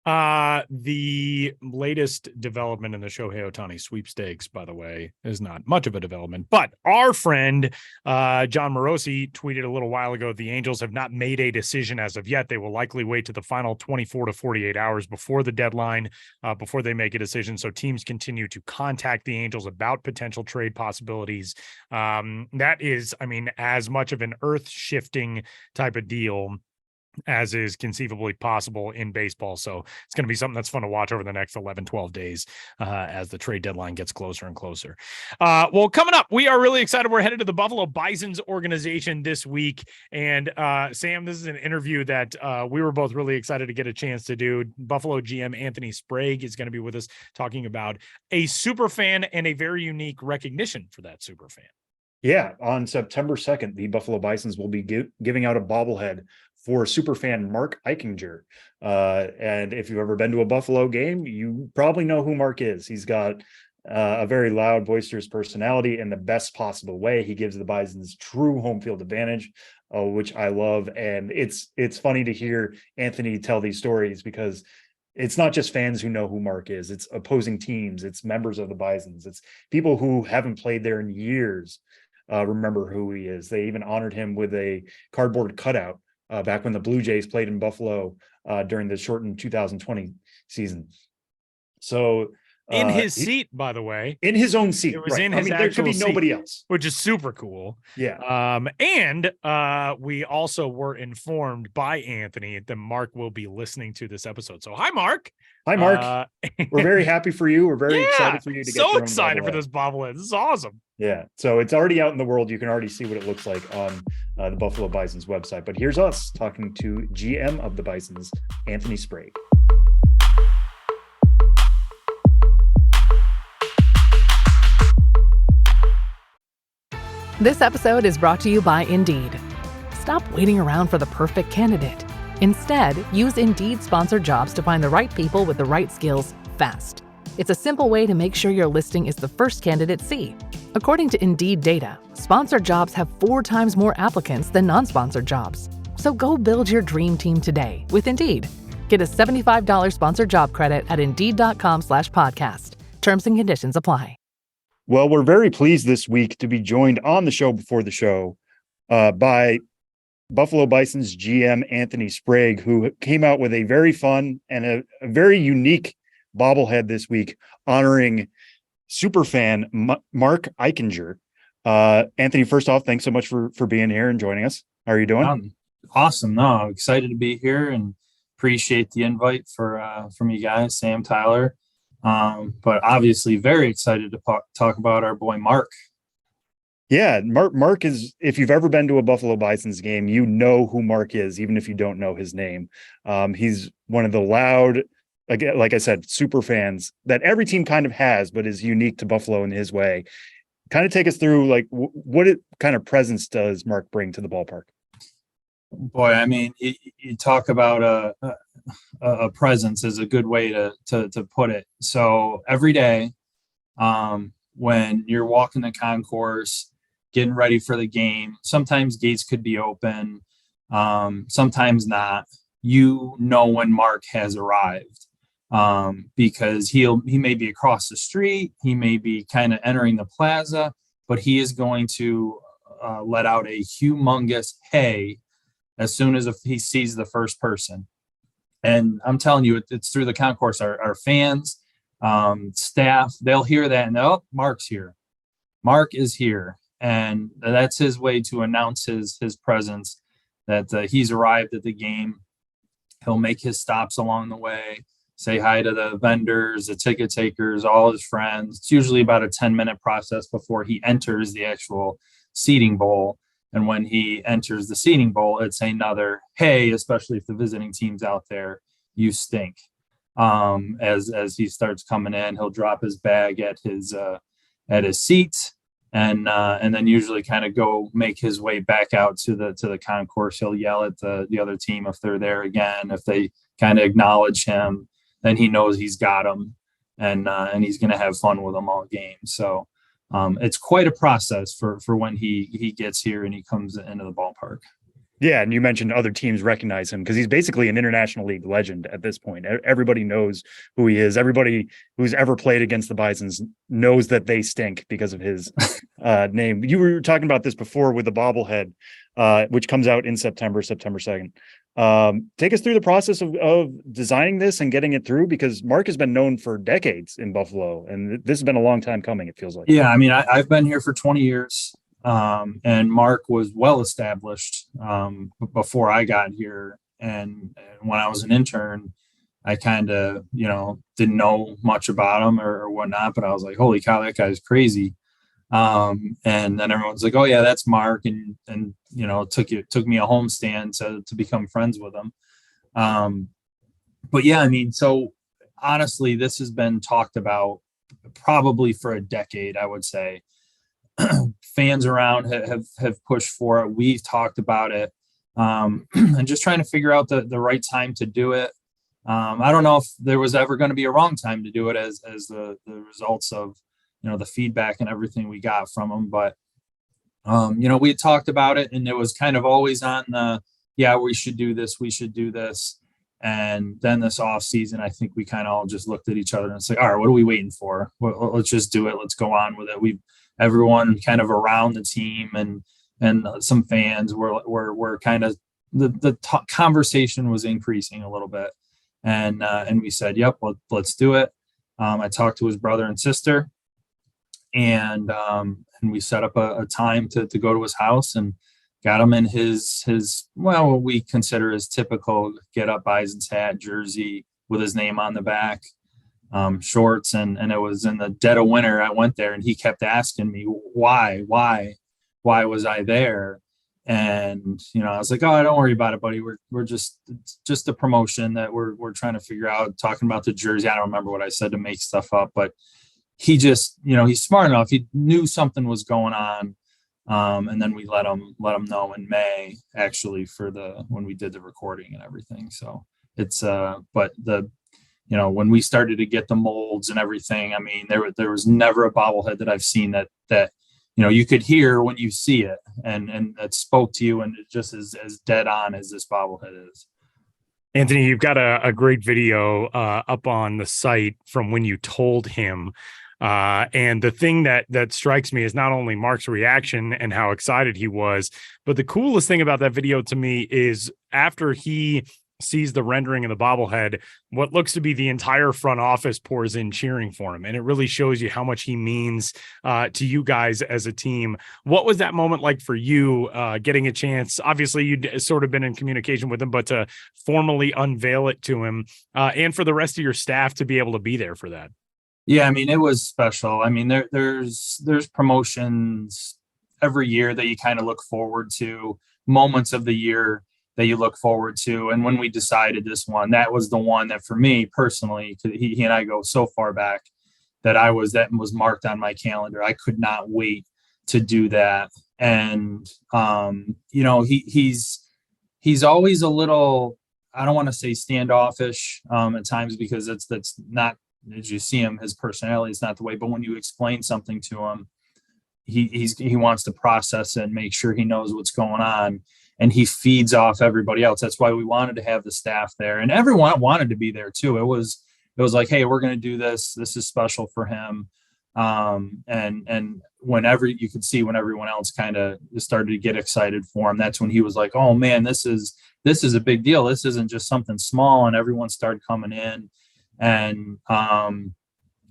The latest development in the Shohei Ohtani sweepstakes, by the way, is not much of a development, but our friend, John Morosi, tweeted a little while ago, the Angels have not made a decision as of yet. They will likely wait to the final 24 to 48 hours before the deadline, before they make a decision. So teams continue to contact the Angels about potential trade possibilities. That is, as much of an earth-shifting type of deal as is conceivably possible in baseball. So it's going to be something that's fun to watch over the next 11, 12 days as the trade deadline gets closer and closer. Well, coming up, we are really excited. We're headed to the Buffalo Bisons organization this week. And Sam, this is an interview that we were both really excited to get a chance to do. Buffalo GM Anthony Sprague is going to be with us talking about a super fan and a very unique recognition for that super fan. Yeah, on September 2nd, the Buffalo Bisons will be giving out a bobblehead for superfan Mark Aichinger. And if you've ever been to a Buffalo game, you probably know who Mark is. He's got a very loud, boisterous personality in the best possible way. He gives the Bisons true home field advantage, which I love. And it's funny to hear Anthony tell these stories, because it's not just fans who know who Mark is. It's opposing teams. It's members of the Bisons. It's people who haven't played there in years. Remember who he is. They even honored him with a cardboard cutout back when the Blue Jays played in Buffalo during the shortened 2020 season. So in his seat, by the way, in his own seat, it was in his there could be nobody else, which is super cool. Yeah. And we also were informed by Anthony that Mark will be listening to this episode. So hi, Mark. Hi, Mark. We're very happy for you. We're very excited for you to get so excited for this bobblehead. This is awesome. Yeah. So it's already out in the world. You can already see what it looks like on the Buffalo Bisons website. But here's us talking to GM of the Bisons, Anthony Sprague. This episode is brought to you by Indeed. Stop waiting around for the perfect candidate. Instead, use Indeed sponsored jobs to find the right people with the right skills fast. It's a simple way to make sure your listing is the first candidates see. According to Indeed data, sponsored jobs have 4 times more applicants than non-sponsored jobs. So go build your dream team today with Indeed. Get a $75 sponsored job credit at Indeed.com/podcast. Terms and conditions apply. Well, we're very pleased this week to be joined on the show before the show by Buffalo Bisons GM Anthony Sprague, who came out with a very fun and a very unique bobblehead this week, honoring superfan Mark Aichinger. Anthony, first off, thanks so much for being here and joining us. How are you doing? Awesome. No, I'm excited to be here and appreciate the invite from you guys, Sam, Tyler. But obviously very excited to talk about our boy Mark. Yeah, Mark is, if you've ever been to a Buffalo Bisons game, you know who Mark is, even if you don't know his name. He's one of the loud, again, like I said, super fans that every team kind of has, but is unique to Buffalo in his way. Kind of take us through, like, what kind of presence does Mark bring to the ballpark? Boy, I mean, you talk about a presence is a good way to put it. So every day, when you're walking the concourse, getting ready for the game, sometimes gates could be open, sometimes not. You know when Mark has arrived, because he may be across the street, he may be kind of entering the plaza, but he is going to let out a humongous hey as soon as he sees the first person. And I'm telling you, it's through the concourse. Our fans, staff, they'll hear that and Mark's here. Mark is here. And that's his way to announce his presence, that he's arrived at the game. He'll make his stops along the way, say hi to the vendors, the ticket takers, all his friends. It's usually about a 10-minute process before he enters the actual seating bowl. And when he enters the seating bowl, it's another hey, especially if the visiting team's out there, you stink. As he starts coming in, he'll drop his bag at his seat, and then usually kind of go make his way back out to the concourse. He'll yell at the other team if they're there again. If they kind of acknowledge him, then he knows he's got them, and he's going to have fun with them all game. So it's quite a process for when he gets here and he comes into the ballpark. Yeah, and you mentioned other teams recognize him because he's basically an International League legend at this point. Everybody knows who he is. Everybody who's ever played against the Bisons knows that they stink because of his name. You were talking about this before with the bobblehead, which comes out in September 2nd. Take us through the process of designing this and getting it through, because Mark has been known for decades in Buffalo, and this has been a long time coming, it feels like. Yeah, I mean, I've been here for 20 years. And Mark was well established before I got here. And when I was an intern, I kind of, didn't know much about him or whatnot, but I was like, holy cow, that guy's crazy. And then everyone's like, oh yeah, that's Mark. And it took me a homestand to become friends with him. But yeah, I mean, so honestly, this has been talked about probably for a decade, I would say. Fans around have pushed for it. We've talked about it, and just trying to figure out the right time to do it. I don't know if there was ever going to be a wrong time to do it as the results of the feedback and everything we got from them. But we had talked about it, and it was kind of always on the we should do this. And then this off season, I think we kind of all just looked at each other and said, all right, what are we waiting for? Let's just do it. Let's go on with it. Everyone kind of around the team and some fans were kind of the conversation was increasing a little bit, and we said, yep, let's do it. I talked to his brother and sister, and we set up a time to go to his house and got him in his what we consider his typical get up Bisons hat, jersey with his name on the back. Shorts, and it was in the dead of winter. I went there and he kept asking me why was I there? And I was like, oh, don't worry about it, buddy. We're just a promotion that we're trying to figure out, talking about the jersey. I don't remember what I said to make stuff up, but he just he's smart enough. He knew something was going on. And then we let him know in May, actually, for when we did the recording and everything. So it's but when we started to get the molds and everything, I mean, there was never a bobblehead that I've seen that you could hear when you see it and that spoke to you, and it just is as dead on as this bobblehead is. Anthony, you've got a great video up on the site from when you told him And the thing that strikes me is not only Mark's reaction and how excited he was, but the coolest thing about that video to me is after he sees the rendering of the bobblehead, what looks to be the entire front office pours in cheering for him. And it really shows you how much he means to you guys as a team. What was that moment like for you, getting a chance? Obviously, you'd sort of been in communication with him, but to formally unveil it to him, and for the rest of your staff to be able to be there for that. Yeah, I mean, it was special. I mean, there's promotions every year that you kind of look forward to, moments of the year that you look forward to. And when we decided this one, that was the one that for me personally, he and I go so far back, that was marked on my calendar. I could not wait to do that. And he's always a little, I don't want to say standoffish at times, because that's not, as you see him, his personality is not the way. But when you explain something to him, he wants to process it and make sure he knows what's going on. And he feeds off everybody else. That's why we wanted to have the staff there, and everyone wanted to be there too. It was like, hey, we're going to do this. This is special for him. And whenever you could see, when everyone else kind of started to get excited for him, that's when he was like, oh man, this is a big deal. This isn't just something small. And everyone started coming in, and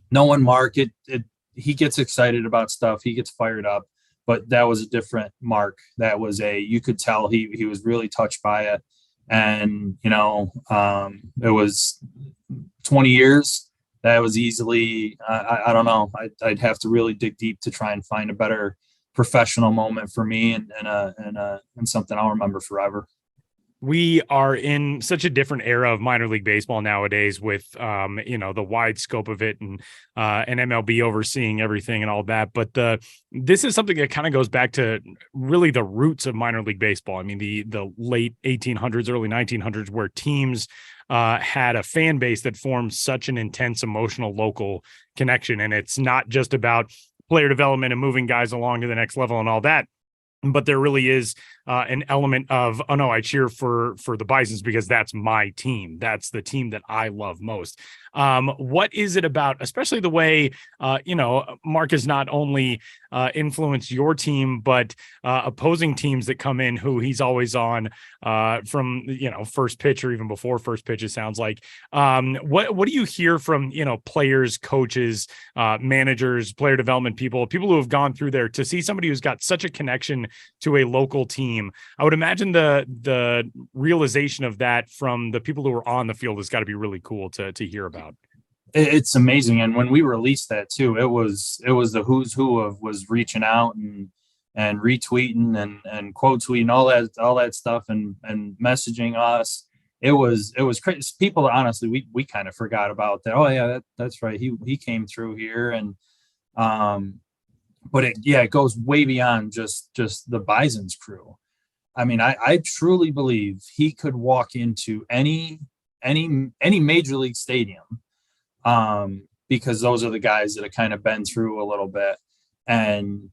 knowing Mark, he gets excited about stuff. He gets fired up. But that was a different Mark. That was you could tell he was really touched by it. And, it was 20 years. That was easily, I don't know. I'd have to really dig deep to try and find a better professional moment for me, and something I'll remember forever. We are in such a different era of minor league baseball nowadays, with the wide scope of it, and MLB overseeing everything and all that. But this is something that kind of goes back to really the roots of minor league baseball. I mean, the late 1800s, early 1900s, where teams had a fan base that formed such an intense emotional local connection. And it's not just about player development and moving guys along to the next level and all that, but there really is an element of, oh no, I cheer for the Bisons because that's my team. That's the team that I love most. What is it about, especially the way, Mark has not only influenced your team, but opposing teams that come in who he's always on from, first pitch or even before first pitch, it sounds like. What do you hear from, players, coaches, managers, player development people who have gone through there, to see somebody who's got such a connection to a local team? I would imagine the realization of that from the people who are on the field has got to be really cool to hear about. It's amazing. And when we released that too, it was the who's who of was reaching out and retweeting and quote tweeting, all that stuff, and messaging us. It was crazy. People, honestly, we kind of forgot about that. Oh yeah, that's right. He came through here. And but it goes way beyond just the Bisons crew. I mean, I truly believe he could walk into any major league stadium, because those are the guys that have kind of been through a little bit, and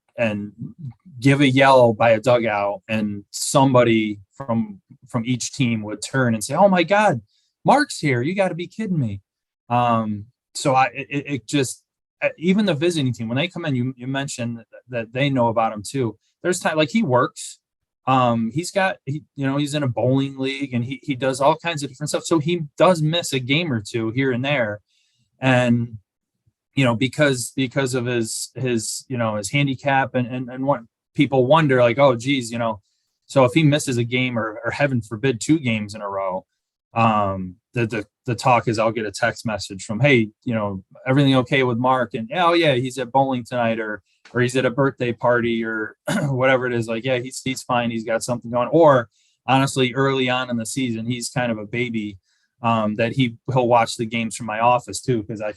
give a yell by a dugout, and somebody from each team would turn and say, "Oh my God, Mark's here! You got to be kidding me!" So it just, even the visiting team, when they come in, you mentioned that they know about him too. There's time, like, he works. He's in a bowling league, and he does all kinds of different stuff. So he does miss a game or two here and there. And, because of his handicap, and what people wonder, like, oh geez, so if he misses a game, or heaven forbid 2 games in a row, the talk is, I'll get a text message from, hey, everything okay with Mark? And oh yeah, he's at bowling tonight, or he's at a birthday party, or whatever it is. Like, yeah, he's fine. He's got something going. Or honestly, early on in the season, he's kind of a baby, that he'll watch the games from my office too, because I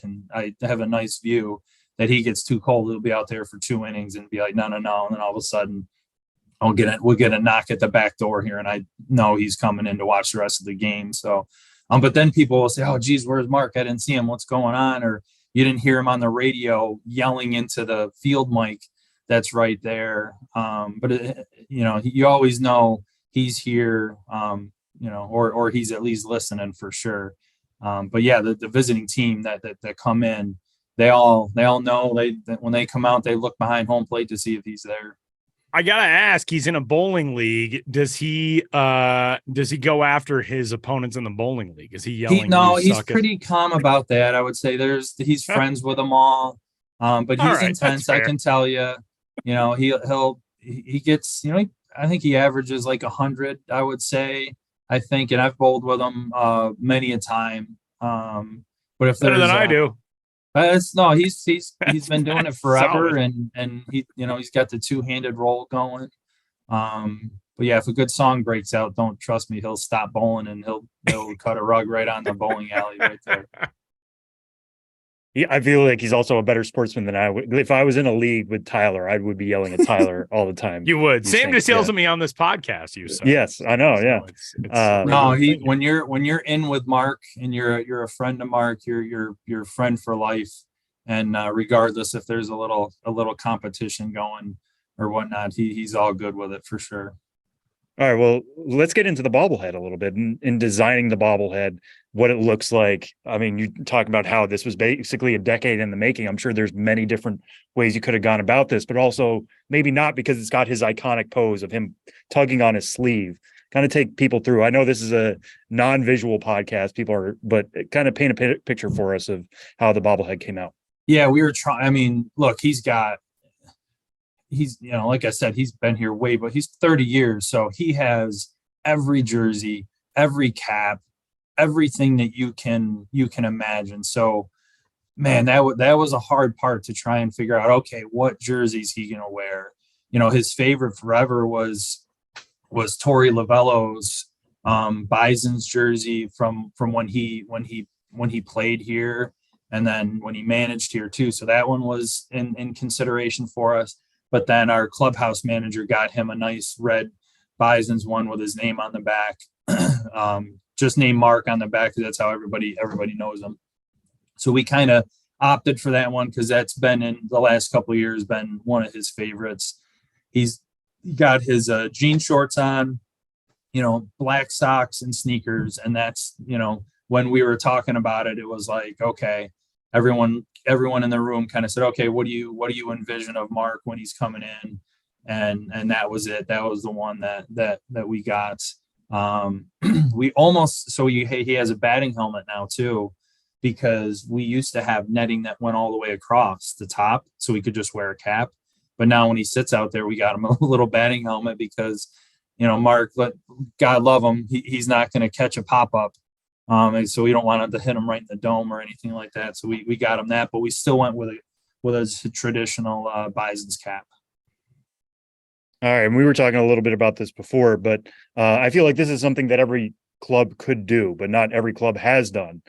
have a nice view. That he gets too cold, he'll be out there for 2 innings and be like, no. And then all of a sudden, we'll get a knock at the back door here, and I know he's coming in to watch the rest of the game. So, but then people will say, oh geez, where's Mark? I didn't see him. What's going on? Or you didn't hear him on the radio yelling into the field mic that's right there. But you always know he's here, or he's at least listening for sure. But yeah, the visiting team that come in, they all know that when they come out, they look behind home plate to see if he's there. I gotta ask, he's in a bowling league. Does he go after his opponents in the bowling league? Is he yelling? He's pretty calm about that. I would say he's friends with them all. But he's intense. I can tell you, he gets, I think he averages like 100, I would say, I think, and I've bowled with him many a time. But if better than I do. He's been doing it forever, and he's got the two-handed roll going. But yeah, if a good song breaks out, don't trust me, he'll stop bowling and he'll cut a rug right on the bowling alley right there. Yeah, I feel like he's also a better sportsman than I would. If I was in a league with Tyler, I would be yelling at Tyler all the time. You would. Sam just yells at me on this podcast. You said. Yes, I know. Yeah. When you're in with Mark and you're a friend of Mark, you're a friend for life, and regardless if there's a little competition going or whatnot, he's all good with it for sure. All right, well, let's get into the bobblehead a little bit in designing the bobblehead, what it looks like. I mean, you talk about how this was basically a decade in the making. I'm sure there's many different ways you could have gone about this, but also maybe not, because it's got his iconic pose of him tugging on his sleeve. Kind of take people through. I know this is a non-visual podcast, but kind of paint a picture for us of how the bobblehead came out. Yeah, we were trying. I mean, look, he's like I said, he's been here but he's 30 years. So he has every jersey, every cap, everything that you can imagine. So, man, that was a hard part to try and figure out, okay, what jersey is he going to wear? His favorite forever was Torey Lovello's Bisons jersey from when he played here, and then when he managed here too. So that one was in consideration for us. But then our clubhouse manager got him a nice red Bisons one with his name on the back, just named Mark on the back, because that's how everybody knows him. So we kind of opted for that one because that's been, in the last couple of years, been one of his favorites. He's got his jean shorts on, black socks and sneakers, and that's, when we were talking about it, it was like, okay, everyone in the room kind of said, okay, what do you envision of Mark when he's coming in? And that was it. That was the one that we got. He has a batting helmet now too, because we used to have netting that went all the way across the top, so he could just wear a cap. But now when he sits out there, we got him a little batting helmet because, Mark, God love him, he's not going to catch a pop-up. And so we don't want him to hit him right in the dome or anything like that. So we got him that, but we still went with a traditional Bison's cap. All right. And we were talking a little bit about this before, but I feel like this is something that every club could do, but not every club has done.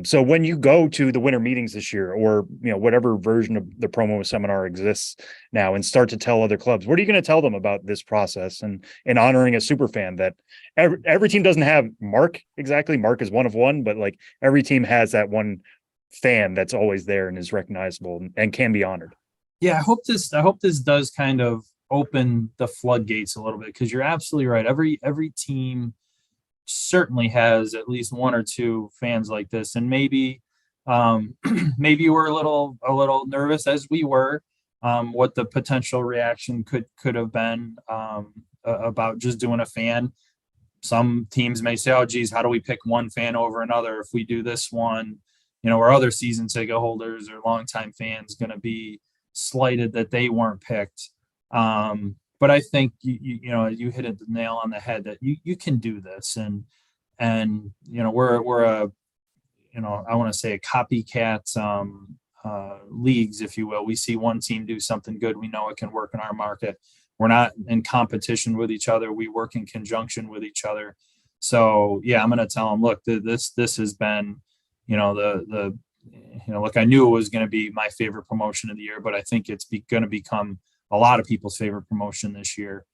So when you go to the winter meetings this year, or whatever version of the promo seminar exists now, and start to tell other clubs, what are you going to tell them about this process and honoring a super fan that every team doesn't have Mark exactly. Mark is one of one, but like every team has that one fan that's always there and is recognizable and can be honored. Yeah, I hope this does kind of open the floodgates a little bit, because you're absolutely right. Every team certainly has at least one or two fans like this, and maybe maybe we're a little nervous, as we were, what the potential reaction could have been about just doing a fan. Some teams may say, oh geez, how do we pick one fan over another if we do this one, or other season ticket holders or longtime fans going to be slighted that they weren't picked. But I think you hit the nail on the head that you can do this, and we're a I want to say a copycat leagues, if you will. We see one team do something good, we know it can work in our market. We're not in competition with each other. We work in conjunction with each other. So yeah, I'm going to tell them, look, this has been, look, I knew it was going to be my favorite promotion of the year, but I think it's going to become a lot of people's favorite promotion this year.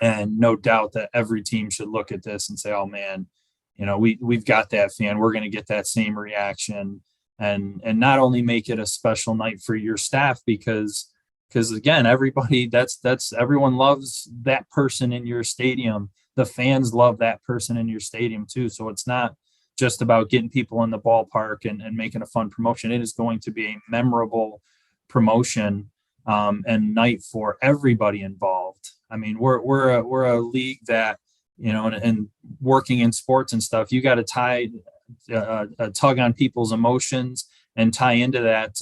And no doubt that every team should look at this and say, oh man, we've got that fan. We're going to get that same reaction, and not only make it a special night for your staff, because again, everybody, everyone loves that person in your stadium. The fans love that person in your stadium too. So it's not just about getting people in the ballpark and making a fun promotion. It is going to be a memorable promotion and night for everybody involved. I mean, we're a league that, you know, and working in sports and stuff, you got to tug on people's emotions and tie into that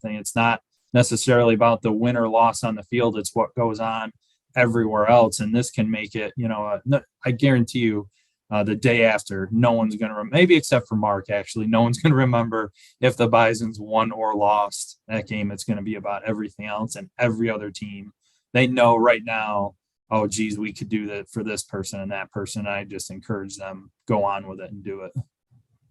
thing. It's not necessarily about the win or loss on the field. It's what goes on everywhere else. And this can make it, you know, I guarantee you, the day after, no one's going to maybe except for Mark, actually, no one's going to remember if the Bisons won or lost that game. It's going to be about everything else and every other team. They know right now, oh, geez, we could do that for this person and that person. I just encourage them, go on with it and do it.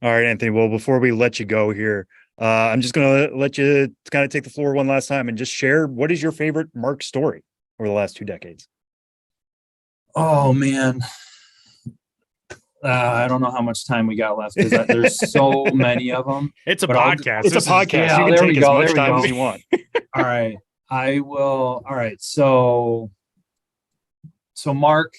All right, Anthony. Well, before we let you go here, I'm just going to let you kind of take the floor one last time and just share, what is your favorite Mark story over the last 2 decades? Oh, man. I don't know how much time we got left because there's so many of them. It's a podcast. It's a podcast. Yeah, you can take as much time as you want. All right. I will. All right. So Mark,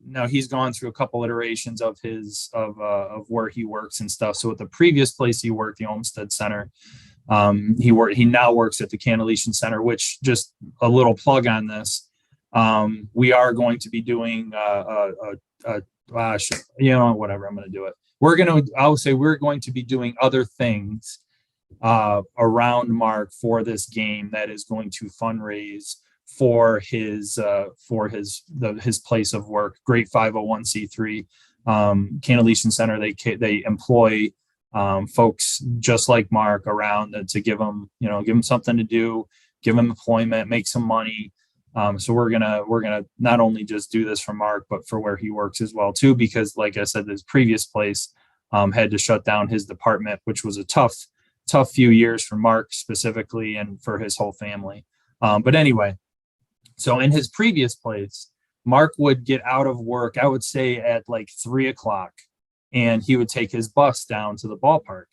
now he's gone through a couple iterations of his of where he works and stuff. So at the previous place he worked, the Olmsted Center, he now works at the Cannellation Center, which, just a little plug on this. We are going to be doing whatever, I'm going to do it. We're going to be doing other things around Mark for this game that is going to fundraise for his place of work. Great 501c3 Cannellation Center. They employ folks just like Mark around to give them something to do, give them employment, make some money. So we're gonna not only just do this for Mark, but for where he works as well too, because like I said, this previous place had to shut down his department, which was a tough few years for Mark specifically and for his whole family. But anyway, so in his previous place, Mark would get out of work, I would say at like 3:00, and he would take his bus down to the ballpark.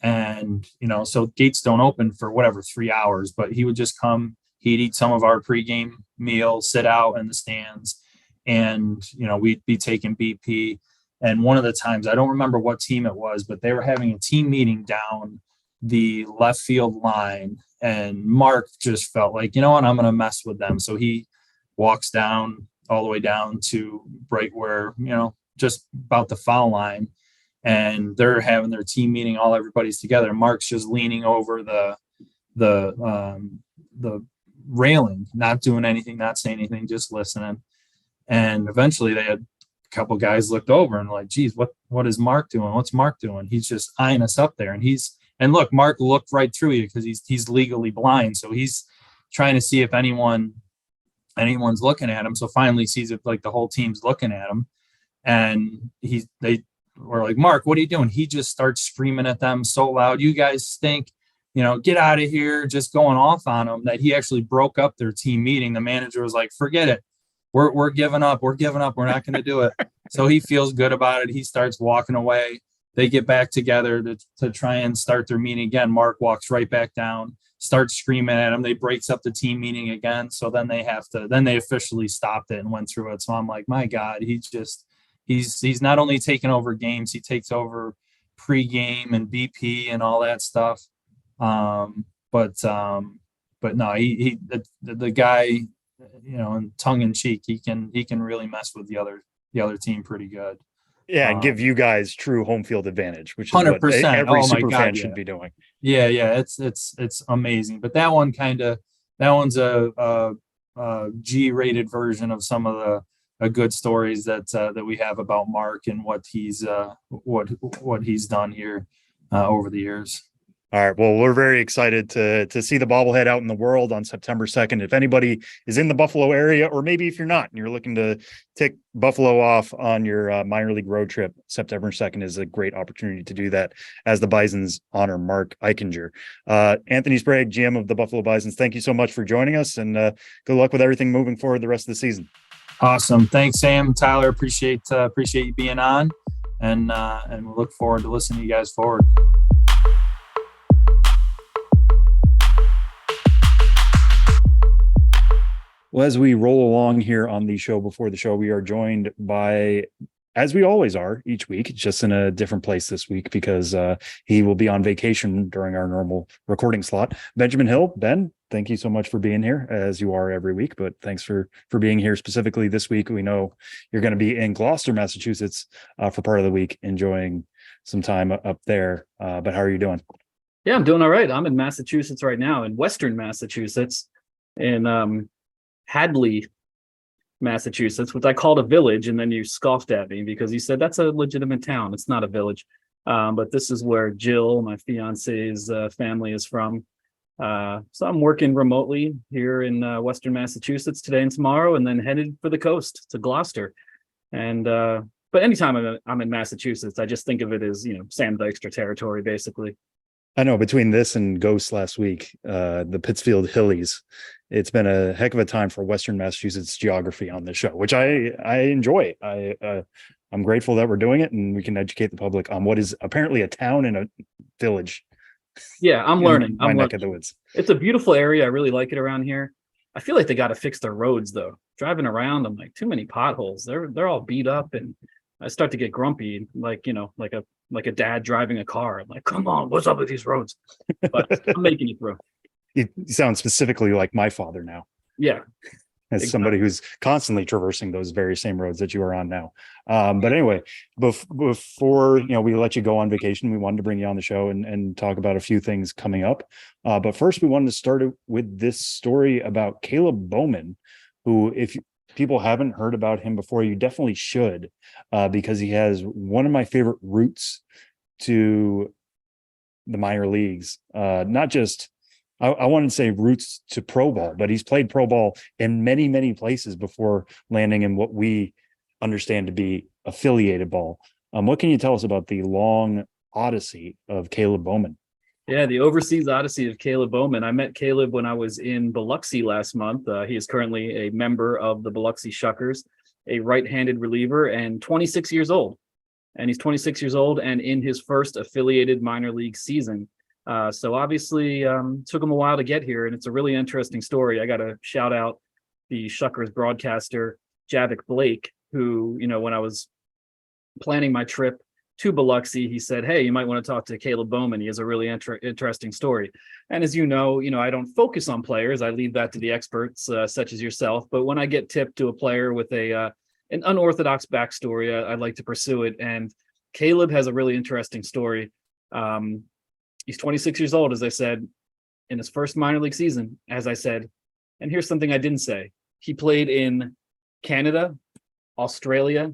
And, you know, so gates don't open for 3 hours, but he would just come. He'd eat some of our pregame meal, sit out in the stands, and, you know, we'd be taking BP. And one of the times, I don't remember what team it was, but they were having a team meeting down the left field line. And Mark just felt like, you know what, I'm going to mess with them. So he walks down all the way down to right where, you know, just about the foul line. And they're having their team meeting, everybody's together. Mark's just leaning over the railing, not doing anything, not saying anything, just listening. And eventually they had a couple guys looked over and like, geez, what is Mark doing? What's Mark doing? He's just eyeing us up there. And look, Mark looked right through you because he's legally blind. So he's trying to see if anyone's looking at him. So finally sees it, like the whole team's looking at him. And they were like, Mark, what are you doing? He just starts screaming at them so loud. You guys stink. You know, get out of here, just going off on them, that he actually broke up their team meeting. The manager was like, forget it. We're giving up. We're giving up. We're not going to do it. So he feels good about it. He starts walking away. They get back together to try and start their meeting again. Mark walks right back down, starts screaming at him. They breaks up the team meeting again. So then they officially stopped it and went through it. So I'm like, my God, he's not only taking over games, he takes over pregame and BP and all that stuff. But no, the guy, you know, in tongue in cheek, he can really mess with the other team pretty good. Yeah, and give you guys true home fild advantage, which is 100%. what every super fan yeah. should be doing. Yeah, it's amazing. But that one's a G-rated version of some of the good stories that we have about Mark and what he's done here over the years. All right. Well, we're very excited to see the bobblehead out in the world on September 2nd. If anybody is in the Buffalo area, or maybe if you're not and you're looking to take Buffalo off on your minor league road trip, September 2nd is a great opportunity to do that as the Bisons honor Mark Aichinger. Anthony Sprague, GM of the Buffalo Bisons, thank you so much for joining us, and good luck with everything moving forward the rest of the season. Awesome. Thanks, Sam. Tyler, appreciate you being on, and we look forward to listening to you guys forward. Well, as we roll along here on the show before the show, we are joined by as we always are each week, just in a different place this week because he will be on vacation during our normal recording slot. Benjamin Hill, Ben, thank you so much for being here, as you are every week, but thanks for being here specifically this week. We know you're going to be in Gloucester, Massachusetts for part of the week, enjoying some time up there. But how are you doing? Yeah, I'm doing all right. I'm in Massachusetts right now, in Western Massachusetts, in Hadley, Massachusetts, which I called a village, and then you scoffed at me because you said that's a legitimate town. It's not a village, but this is where Jill, my fiance's family, is from. So I'm working remotely here in Western Massachusetts today and tomorrow, and then headed for the coast to Gloucester. And but anytime I'm in Massachusetts, I just think of it as, Sam Dykstra territory, basically. I know, between this and Ghost last week, the Pittsfield Hillies, it's been a heck of a time for Western Massachusetts geography on this show, which I enjoy. I'm grateful that we're doing it and we can educate the public on what is apparently a town and a village. Yeah, I'm learning. My neck of the woods. It's a beautiful area. I really like it around here. I feel like they got to fix their roads though. Driving around, I'm like, too many potholes. They're all beat up, and I start to get grumpy, like a dad driving a car. I'm like, come on, what's up with these roads? But I'm making it through. You sound specifically like my father now. Yeah. As somebody who's constantly traversing those very same roads that you are on now. But anyway, before we let you go on vacation, we wanted to bring you on the show and talk about a few things coming up. But first, we wanted to start with this story about Kaleb Bowman, who, if people haven't heard about him before, you definitely should, because he has one of my favorite routes to the minor leagues. Not just, I want to say roots to pro ball, but he's played pro ball in many, many places before landing in what we understand to be affiliated ball. What can you tell us about the long odyssey of Kaleb Bowman? Yeah, the overseas odyssey of Kaleb Bowman. I met Kaleb when I was in Biloxi last month. He is currently a member of the Biloxi Shuckers, a right-handed reliever, and 26 years old. And he's 26 years old and in his first affiliated minor league season. So obviously took him a while to get here, and it's a really interesting story. I got to shout out the Shuckers broadcaster, Javik Blake, who, when I was planning my trip to Biloxi, he said, hey, you might want to talk to Kaleb Bowman. He has a really interesting story. And as you know, I don't focus on players. I leave that to the experts such as yourself. But when I get tipped to a player with an unorthodox backstory, I'd like to pursue it. And Kaleb has a really interesting story. He's 26 years old, as I said, in his first minor league season, as I said. And here's something I didn't say. He played in Canada, Australia,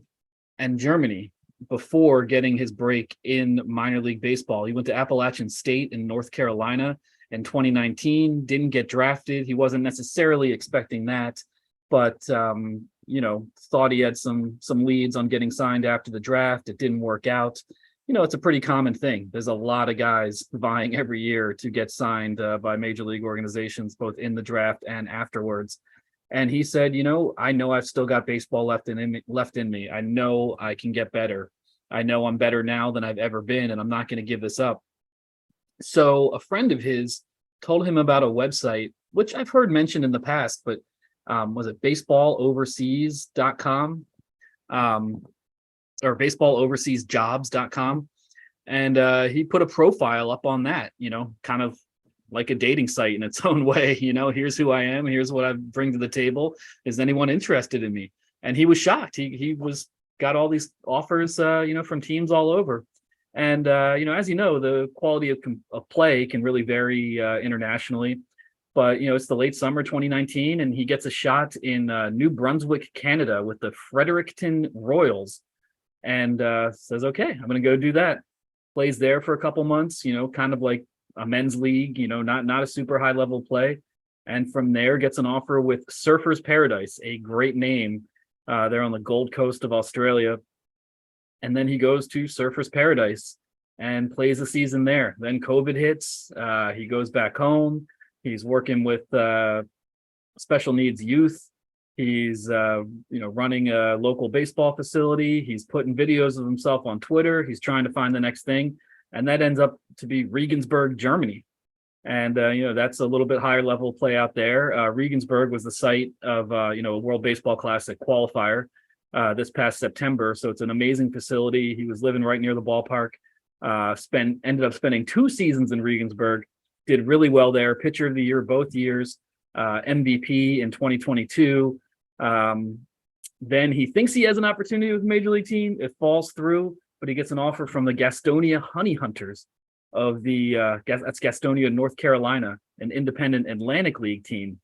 and Germany before getting his break in minor league baseball. He went to Appalachian State in North Carolina in 2019, didn't get drafted. He wasn't necessarily expecting that, but, thought he had some leads on getting signed after the draft. It didn't work out. It's a pretty common thing. There's a lot of guys vying every year to get signed by major league organizations, both in the draft and afterwards. And he said, I know I've still got baseball left in me. I know I can get better. I know I'm better now than I've ever been, and I'm not going to give this up. So a friend of his told him about a website, which I've heard mentioned in the past, but was it baseballoverseas.com or baseballoverseasjobs.com? And he put a profile up on that, kind of like a dating site in its own way. Here's who I am. Here's what I bring to the table. Is anyone interested in me? And he was shocked. He got all these offers, from teams all over. And, as you know, the quality of play can really vary internationally. But, it's the late summer 2019, and he gets a shot in New Brunswick, Canada with the Fredericton Royals, and says, okay, I'm going to go do that. Plays there for a couple months, kind of like a men's league, not a super high level play. And from there gets an offer with Surfers Paradise, a great name. They're on the Gold Coast of Australia. And then he goes to Surfers Paradise and plays a season there. Then COVID hits. He goes back home. He's working with special needs youth. He's, running a local baseball facility. He's putting videos of himself on Twitter. He's trying to find the next thing. And that ends up to be Regensburg, Germany. And, that's a little bit higher level play out there. Regensburg was the site of, a World Baseball Classic qualifier. this past September. So it's an amazing facility. He was living right near the ballpark. Ended up spending 2 seasons in Regensburg. Did really well there. Pitcher of the year both years. MVP in 2022. Then he thinks he has an opportunity with a major league team. It falls through, but he gets an offer from the Gastonia Honey Hunters of that's Gastonia, North Carolina, an independent Atlantic League team.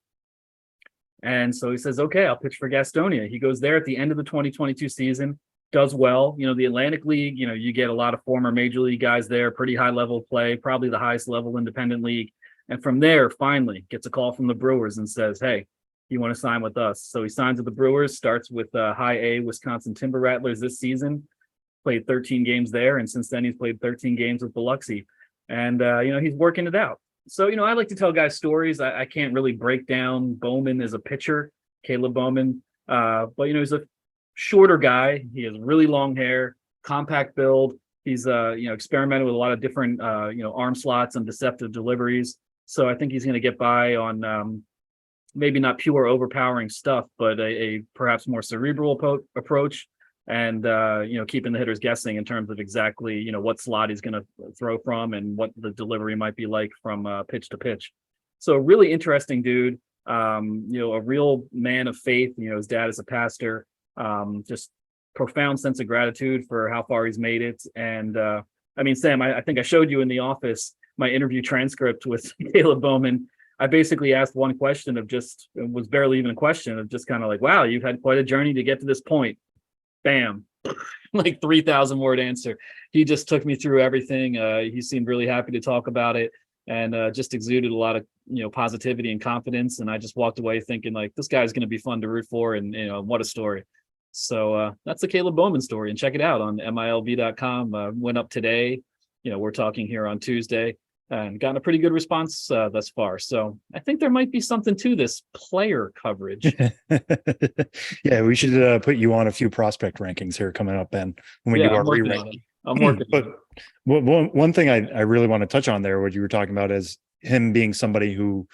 And so he says, okay, I'll pitch for Gastonia. He goes there at the end of the 2022 season, does well. The Atlantic League, you get a lot of former major league guys there, pretty high level play, probably the highest level independent league. And from there, finally gets a call from the Brewers and says, hey, you want to sign with us? So he signs with the Brewers, starts with high A Wisconsin Timber Rattlers this season, played 13 games there. And since then he's played 13 games with Biloxi. And, he's working it out. So, I like to tell guys stories. I can't really break down Bowman as a pitcher, Kaleb Bowman. But, he's a shorter guy. He has really long hair, compact build. He's, experimented with a lot of different, arm slots and deceptive deliveries. So I think he's going to get by on maybe not pure overpowering stuff, but a perhaps more cerebral approach. And, keeping the hitters guessing in terms of exactly, what slot he's going to throw from and what the delivery might be like from pitch to pitch. So really interesting dude, a real man of faith. His dad is a pastor, just profound sense of gratitude for how far he's made it. And Sam, I think I showed you in the office my interview transcript with Kaleb Bowman. I basically asked one question it was barely even a question of just kind of like, wow, you've had quite a journey to get to this point. Bam, like 3,000 word answer. He just took me through everything. He seemed really happy to talk about it and just exuded a lot of, positivity and confidence. And I just walked away thinking like, this guy's going to be fun to root for. And, what a story. So that's the Kaleb Bowman story, and check it out on MILB.com. Went up today. We're talking here on Tuesday and gotten a pretty good response thus far. So I think there might be something to this player coverage. Yeah, we should put you on a few prospect rankings here coming up, Ben, when we do our re-ranking. I'm working. But one thing I really want to touch on there, what you were talking about, is him being somebody who,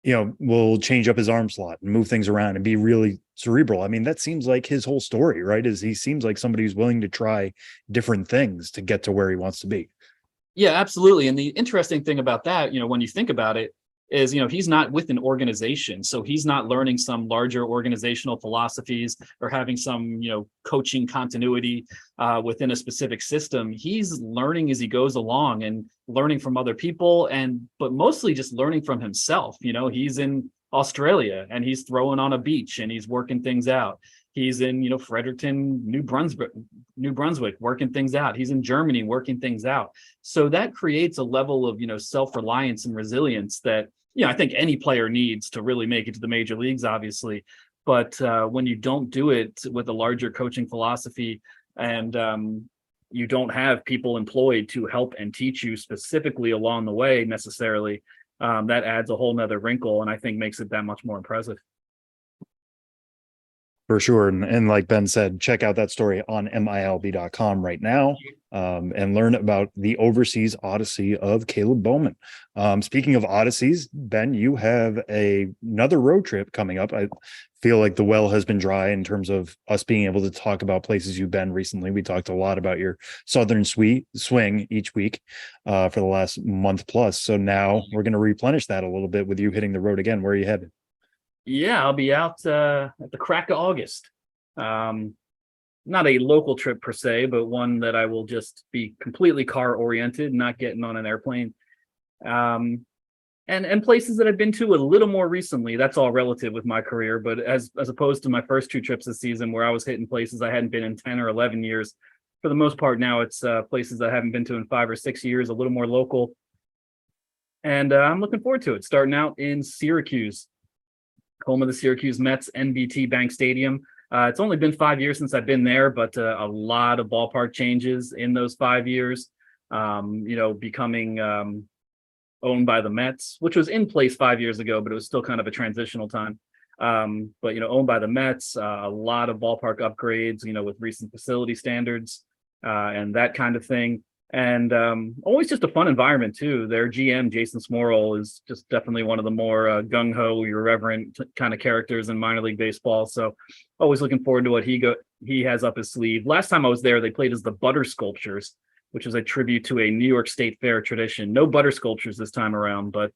will change up his arm slot and move things around and be really cerebral. I mean, that seems like his whole story, right? Is he seems like somebody who's willing to try different things to get to where he wants to be. Yeah, absolutely. And the interesting thing about that, when you think about it, is, he's not with an organization. So he's not learning some larger organizational philosophies or having some, coaching continuity within a specific system. He's learning as he goes along and learning from other people, but mostly just learning from himself. He's in Australia and he's throwing on a beach and he's working things out. He's in, Fredericton, New Brunswick, working things out. He's in Germany working things out. So that creates a level of, self-reliance and resilience that, I think any player needs to really make it to the major leagues, obviously. But when you don't do it with a larger coaching philosophy and you don't have people employed to help and teach you specifically along the way necessarily, that adds a whole nother wrinkle and I think makes it that much more impressive. For sure. And like Ben said, check out that story on MILB.com right now and learn about the overseas odyssey of Kaleb Bowman. Speaking of odysseys, Ben, you have another road trip coming up. I feel like the well has been dry in terms of us being able to talk about places you've been recently. We talked a lot about your Southern swing each week for the last month plus. So now we're going to replenish that a little bit with you hitting the road again. Where are you headed? Yeah, I'll be out at the crack of August. Not a local trip per se, but one that I will just be completely car oriented, not getting on an airplane. And places that I've been to a little more recently. That's all relative with my career, but as opposed to my first 2 trips this season where I was hitting places I hadn't been in 10 or 11 years. For the most part now it's places I haven't been to in 5 or 6 years, a little more local. And I'm looking forward to it. Starting out in Syracuse, home of the Syracuse Mets, NBT Bank Stadium. It's only been 5 years since I've been there, but a lot of ballpark changes in those 5 years. Becoming owned by the Mets, which was in place 5 years ago, but it was still kind of a transitional time. But owned by the Mets, a lot of ballpark upgrades, with recent facility standards and that kind of thing. And always just a fun environment too. Their GM Jason Smorrell is just definitely one of the more gung-ho, irreverent kind of characters in minor league baseball. So always looking forward to what he has up his sleeve. Last time I was there, they played as the Butter Sculptures, which is a tribute to a New York State Fair tradition. No butter sculptures this time around, but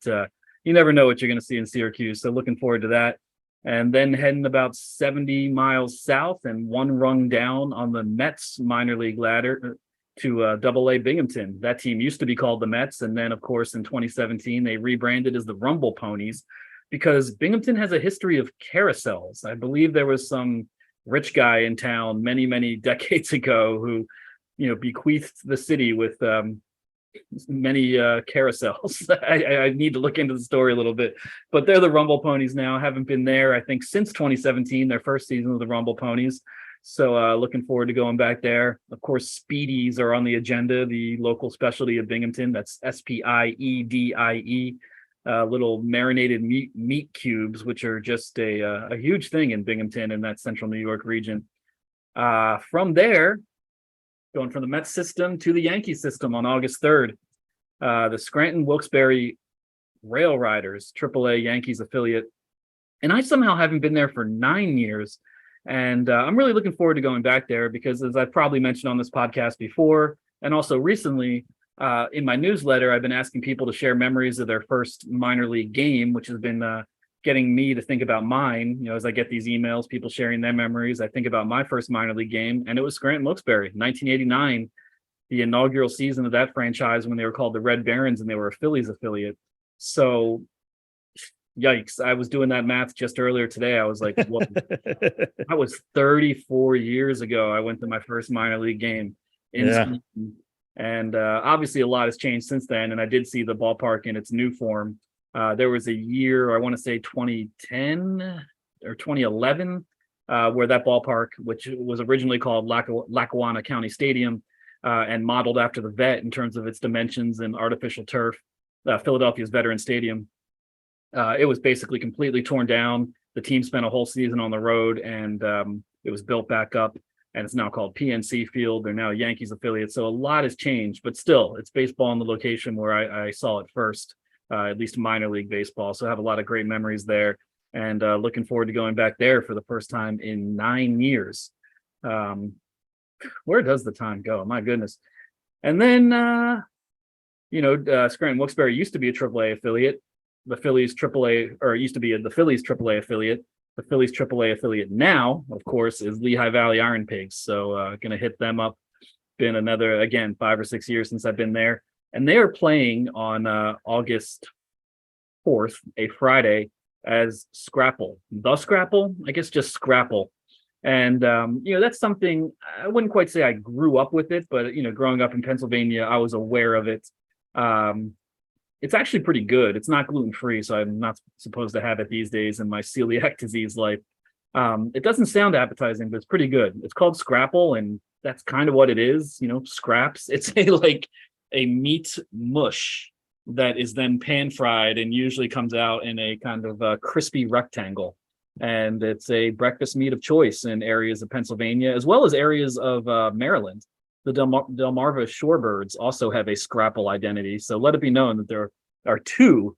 you never know what you're going to see in Syracuse. So looking forward to that. And then heading about 70 miles south and one rung down on the Mets minor league ladder to Double-A Binghamton. That team used to be called the Mets. And then, of course, in 2017, they rebranded as the Rumble Ponies because Binghamton has a history of carousels. I believe there was some rich guy in town many, many decades ago who, bequeathed the city with many carousels. I need to look into the story a little bit, but they're the Rumble Ponies now. Haven't been there, I think, since 2017, their first season of the Rumble Ponies. So looking forward to going back there. Of course, Speedies are on the agenda, the local specialty of Binghamton. That's SPIEDIE, little marinated meat cubes, which are just a huge thing in Binghamton and that central New York region. From there, going from the Mets system to the Yankee system on August 3rd, the Scranton Wilkes-Barre Rail Riders, AAA Yankees affiliate. And I somehow haven't been there for 9 years. And I'm really looking forward to going back there because, as I've probably mentioned on this podcast before, and also recently in my newsletter, I've been asking people to share memories of their first minor league game, which has been getting me to think about mine. As I get these emails, people sharing their memories, I think about my first minor league game, and it was Scranton Wilkes-Barre, 1989, the inaugural season of that franchise when they were called the Red Barons and they were a Phillies affiliate. So yikes, I was doing that math just earlier today. I was like, what? That was 34 years ago. I went to my first minor league game in Sweden. And obviously a lot has changed since then. And I did see the ballpark in its new form. There was a year, I want to say 2010 or 2011, where that ballpark, which was originally called Lackawanna County Stadium and modeled after the Vet in terms of its dimensions and artificial turf, Philadelphia's Veteran Stadium. It was basically completely torn down. The team spent a whole season on the road, and it was built back up, and it's now called PNC Field. They're now a Yankees affiliate. So a lot has changed, but still, it's baseball in the location where I saw it first, at least minor league baseball. So I have a lot of great memories there, and looking forward to going back there for the first time in 9 years. Where does the time go? My goodness. And then, Scranton Wilkes-Barre used to be a AAA affiliate. The Phillies AAA, or used to be the Phillies AAA affiliate. The Phillies AAA affiliate now, of course, is Lehigh Valley Iron Pigs. So going to hit them up. Been another, again, 5 or 6 years since I've been there. And they are playing on August 4th, a Friday, as Scrapple. The Scrapple? I guess just Scrapple. And, that's something, I wouldn't quite say I grew up with it, but, growing up in Pennsylvania, I was aware of it. It's actually pretty good. It's not gluten-free, so I'm not supposed to have it these days in my celiac disease life. It doesn't sound appetizing, but it's pretty good. It's called Scrapple, and that's kind of what it is, scraps. It's a meat mush that is then pan-fried and usually comes out in a kind of crispy rectangle. And it's a breakfast meat of choice in areas of Pennsylvania, as well as areas of Maryland. The Delmarva Shorebirds also have a Scrapple identity. So let it be known that there are 2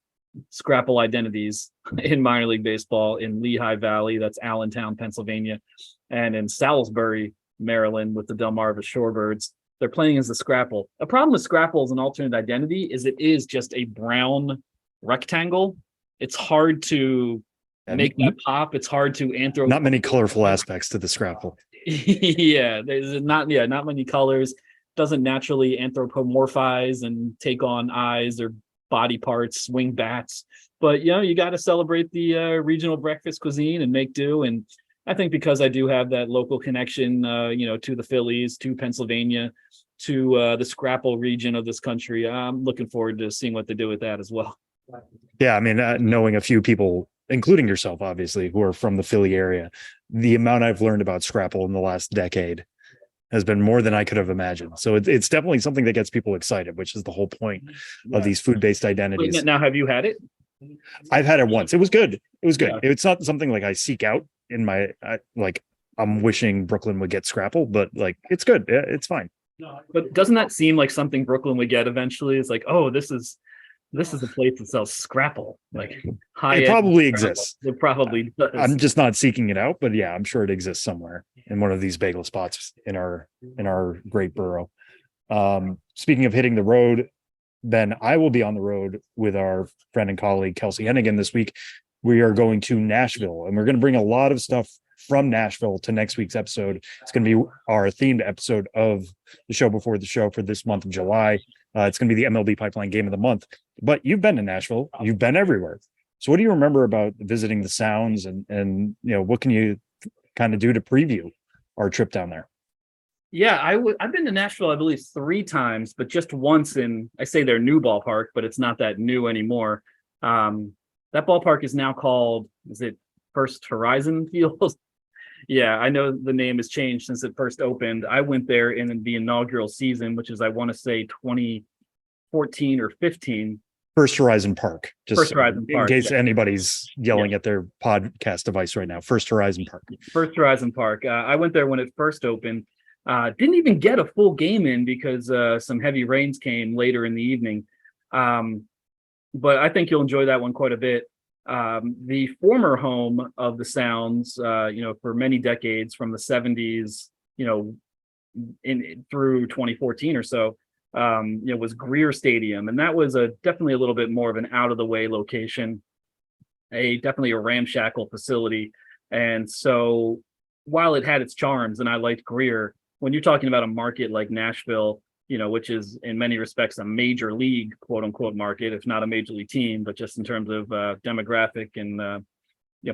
Scrapple identities in minor league baseball in Lehigh Valley, that's Allentown, Pennsylvania, and in Salisbury, Maryland, with the Delmarva Shorebirds. They're playing as the Scrapple. A problem with Scrapple as an alternate identity is it is just a brown rectangle. It's hard to make that pop. It's hard to not many colorful aspects to the Scrapple. Yeah, there's not many colors. Doesn't naturally anthropomorphize and take on eyes or body parts, swing bats. But you got to celebrate the regional breakfast cuisine and make do. And I think because I do have that local connection, to the Phillies, to Pennsylvania, to the Scrapple region of this country, I'm looking forward to seeing what they do with that as well. Yeah, I mean, knowing a few people, including yourself, obviously, who are from the Philly area, the amount I've learned about Scrapple in the last decade has been more than I could have imagined. So it's definitely something that gets people excited, which is the whole point of these food-based identities. Now, have you had it? I've had it once. It was good. It was good. Yeah. It's not something like I seek out in my, I'm wishing Brooklyn would get Scrapple, but it's good. It's fine. But doesn't that seem like something Brooklyn would get eventually? It's like, oh, this is the place that sells Scrapple, like high. It probably exists. It probably does. I'm just not seeking it out, but yeah, I'm sure it exists somewhere in one of these bagel spots in our great borough. Speaking of hitting the road, Ben, I will be on the road with our friend and colleague Kelsey Hennigan this week. We are going to Nashville, and we're going to bring a lot of stuff from Nashville to next week's episode. It's going to be our themed episode of the show before the show for this month of July. It's going to be the MLB Pipeline Game of the Month. But you've been to Nashville. You've been everywhere. So what do you remember about visiting the Sounds, and what can you kind of do to preview our trip down there? Yeah, I've been to Nashville, I believe, 3 times, but just once I say their new ballpark, but it's not that new anymore. That ballpark is now called, is it First Horizon Field? Yeah, I know the name has changed since it first opened. I went there in the inaugural season, which is, I want to say 2014 or 15. First Horizon Park. First Horizon Park. In case anybody's yelling at their podcast device right now. First Horizon Park. First Horizon Park. I went there when it first opened. Didn't even get a full game in because some heavy rains came later in the evening. But I think you'll enjoy that one quite a bit. The former home of the Sounds, for many decades, from the 70s, through 2014 or so, was Greer Stadium. And that was definitely a little bit more of an out of the way location, definitely a ramshackle facility. And so while it had its charms and I liked Greer, when you're talking about a market like Nashville, which is in many respects a major league, quote unquote, market, if not a major league team, but just in terms of demographic and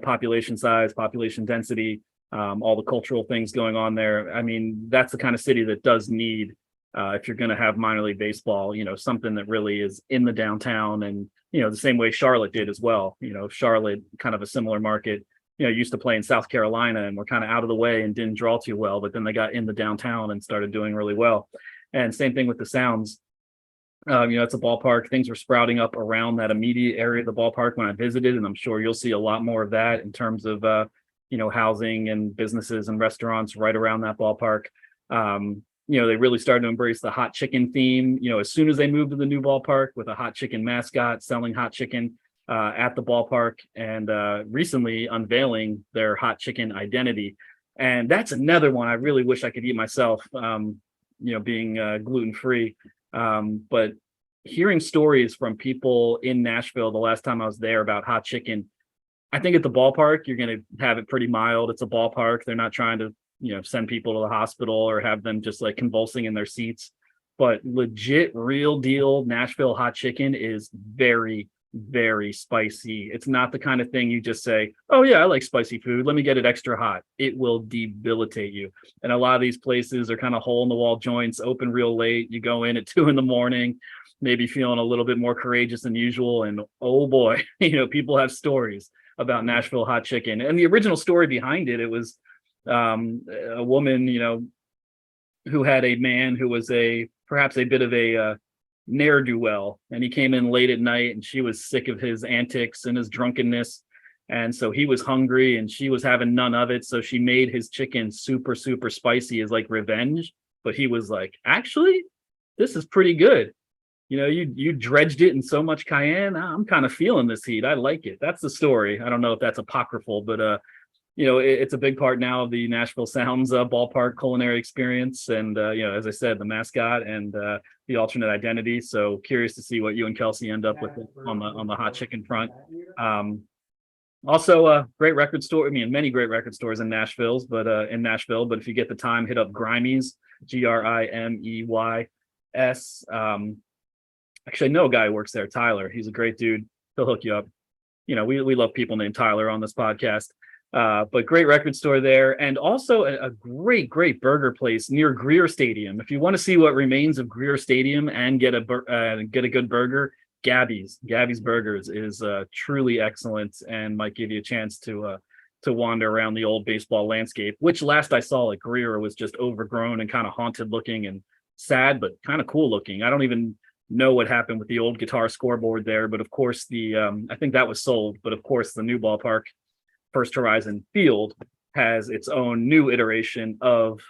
population size, population density, all the cultural things going on there. I mean, that's the kind of city that does need, if you're going to have minor league baseball, something that really is in the downtown, and, the same way Charlotte did as well. Charlotte, kind of a similar market, used to play in South Carolina and were kind of out of the way and didn't draw too well, but then they got in the downtown and started doing really well. And same thing with the Sounds. It's a ballpark. Things were sprouting up around that immediate area of the ballpark when I visited, and I'm sure you'll see a lot more of that in terms of, housing and businesses and restaurants right around that ballpark. They really started to embrace the hot chicken theme, as soon as they moved to the new ballpark with a hot chicken mascot selling hot chicken at the ballpark, and recently unveiling their hot chicken identity. And that's another one I really wish I could eat myself, being gluten-free. But hearing stories from people in Nashville the last time I was there about hot chicken, I think at the ballpark, you're going to have it pretty mild. It's a ballpark. They're not trying to, send people to the hospital or have them just like convulsing in their seats. But legit, real deal Nashville hot chicken is very, very spicy. It's not the kind of thing you just say, oh yeah, I like spicy food, let me get it extra hot. It will debilitate you. And a lot of these places are kind of hole in the wall joints, open real late. You go in at 2 a.m, maybe feeling a little bit more courageous than usual, and oh boy, people have stories about Nashville hot chicken. And the original story behind it was a woman who had a man who was perhaps a bit of a ne'er-do-well, and he came in late at night, and she was sick of his antics and his drunkenness, and so he was hungry and she was having none of it, so she made his chicken super, super spicy as like revenge. But he was like, actually, this is pretty good. You dredged it in so much cayenne. I'm kind of feeling this heat. I like it. That's the story. I don't know if that's apocryphal, but it's a big part now of the Nashville Sounds ballpark culinary experience. And, as I said, the mascot and the alternate identity. So curious to see what you and Kelsey end up with on the hot chicken front. Also a great record store. I mean, many great record stores in Nashville, but if you get the time, hit up Grimey's, Grimeys. Actually, I know a guy who works there, Tyler. He's a great dude. He'll hook you up. We love people named Tyler on this podcast. But great record store there, and also a great burger place near Greer Stadium. If you want to see what remains of Greer Stadium and get a good burger, Gabby's Burgers is truly excellent, and might give you a chance to wander around the old baseball landscape, which last I saw at Greer was just overgrown and kind of haunted looking and sad, but kind of cool looking. I don't even know what happened with the old guitar scoreboard there, but of course I think that was sold. But of course the new ballpark, First Horizon Field, has its own new iteration of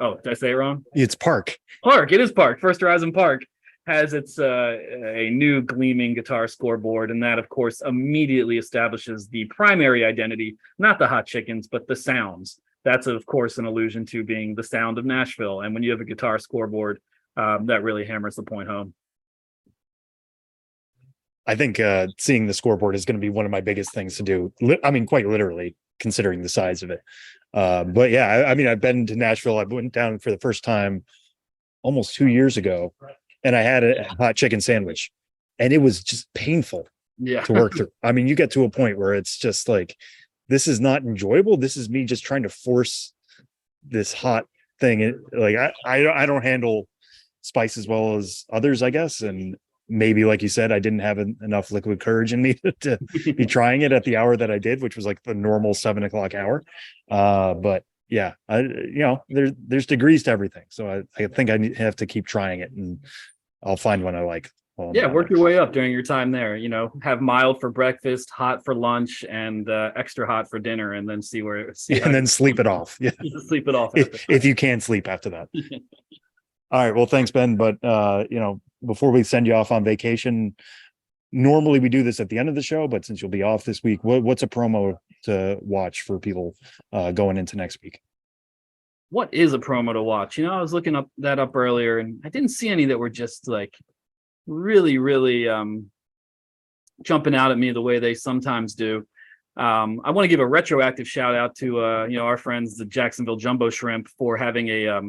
Oh, did I say it wrong? It's Park. Park. It is Park. First Horizon Park has its a new gleaming guitar scoreboard, and that, of course, immediately establishes the primary identity, not the hot chickens, but the sounds. That's, of course, an allusion to being the sound of Nashville. And when you have a guitar scoreboard, that really hammers the point home. I think seeing the scoreboard is going to be one of my biggest things to do. I mean, quite literally, considering the size of it. But yeah, I mean, I've been to Nashville. I went down for the first time almost 2 years ago, and I had a hot chicken sandwich, and it was just painful to work through. I mean, you get to a point where it's just like, this is not enjoyable. This is me just trying to force this hot thing. Like I don't handle spice as well as others, I guess, and maybe, like you said, I didn't have enough liquid courage in me to be trying it at the hour that I did, which was like the normal 7 o'clock hour. But yeah, there's degrees to everything. So I think I have to keep trying it, and I'll find one I like. Work your way up during your time there. Have mild for breakfast, hot for lunch, and extra hot for dinner, and then then sleep it off. Yeah, sleep it off if you can sleep after that. All right. Well, thanks, Ben. But before we send you off on vacation, normally we do this at the end of the show, but since you'll be off this week, what's a promo to watch for people going into next week? What is a promo to watch? I was looking that up earlier, and I didn't see any that were just like really, really jumping out at me the way they sometimes do. I want to give a retroactive shout out to our friends, the Jacksonville Jumbo Shrimp, for having a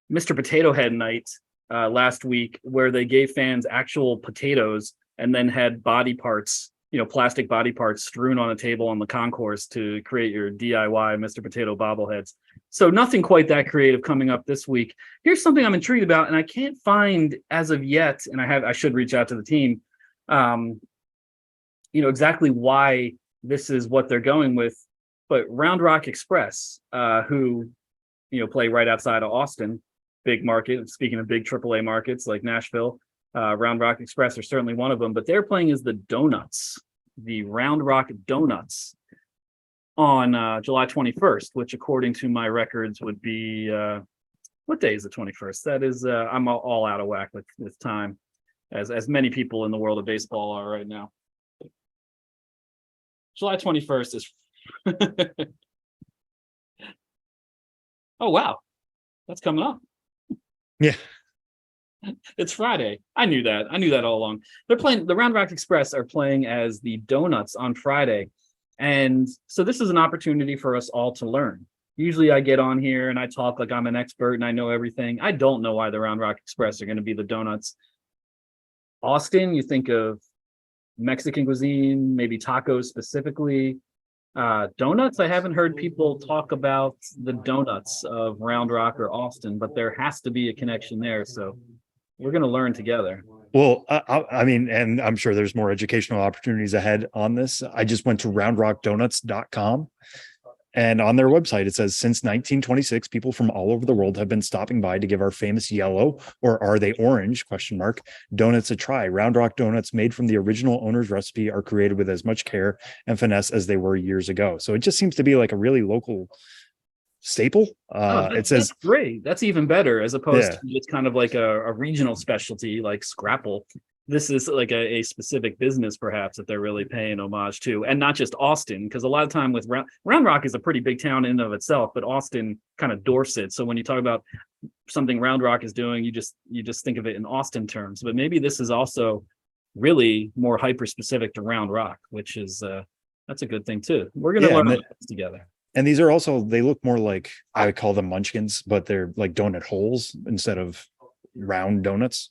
Mr. Potato Head night last week, where they gave fans actual potatoes and then had body parts, plastic body parts strewn on a table on the concourse to create your DIY Mr. Potato bobbleheads. So nothing quite that creative coming up this week. Here's something I'm intrigued about, and I can't find as of yet, and I should reach out to the team, exactly why this is what they're going with. But Round Rock Express, who play right outside of Austin, big market. Speaking of big AAA markets like Nashville, Round Rock Express are certainly one of them, but they're playing as the Donuts, the Round Rock Donuts, on July 21st, which according to my records would be, what day is the 21st? That is, I'm all out of whack with time, as many people in the world of baseball are right now. July 21st is, oh, wow, that's coming up. Yeah. It's Friday. I knew that all along. They're playing, the Round Rock Express are playing as the Donuts on Friday. And so this is an opportunity for us all to learn. Usually I get on here and I talk like I'm an expert and I know everything. I don't know why the Round Rock Express are going to be the Donuts. Austin, you think of Mexican cuisine, maybe tacos specifically. Donuts, I haven't heard people talk about the donuts of Round Rock or Austin, but there has to be a connection there. So we're going to learn together. Well, I mean, and I'm sure there's more educational opportunities ahead on this. I just went to roundrockdonuts.com, and on their website, it says, since 1926, people from all over the world have been stopping by to give our famous yellow, or are they orange, ? Donuts a try. Round Rock donuts, made from the original owner's recipe, are created with as much care and finesse as they were years ago. So it just seems to be like a really local staple. It says, that's great. That's even better, as opposed to just kind of like a regional specialty like Scrapple. This is like a specific business, perhaps, that they're really paying homage to, and not just Austin, because a lot of time with Round Rock is a pretty big town in and of itself, but Austin kind of dwarfs it. So when you talk about something Round Rock is doing, you just think of it in Austin terms. But maybe this is also really more hyper specific to Round Rock, which is that's a good thing too. We're going to learn this together. And these are also, they look more like, I would call them munchkins, but they're like donut holes instead of round donuts,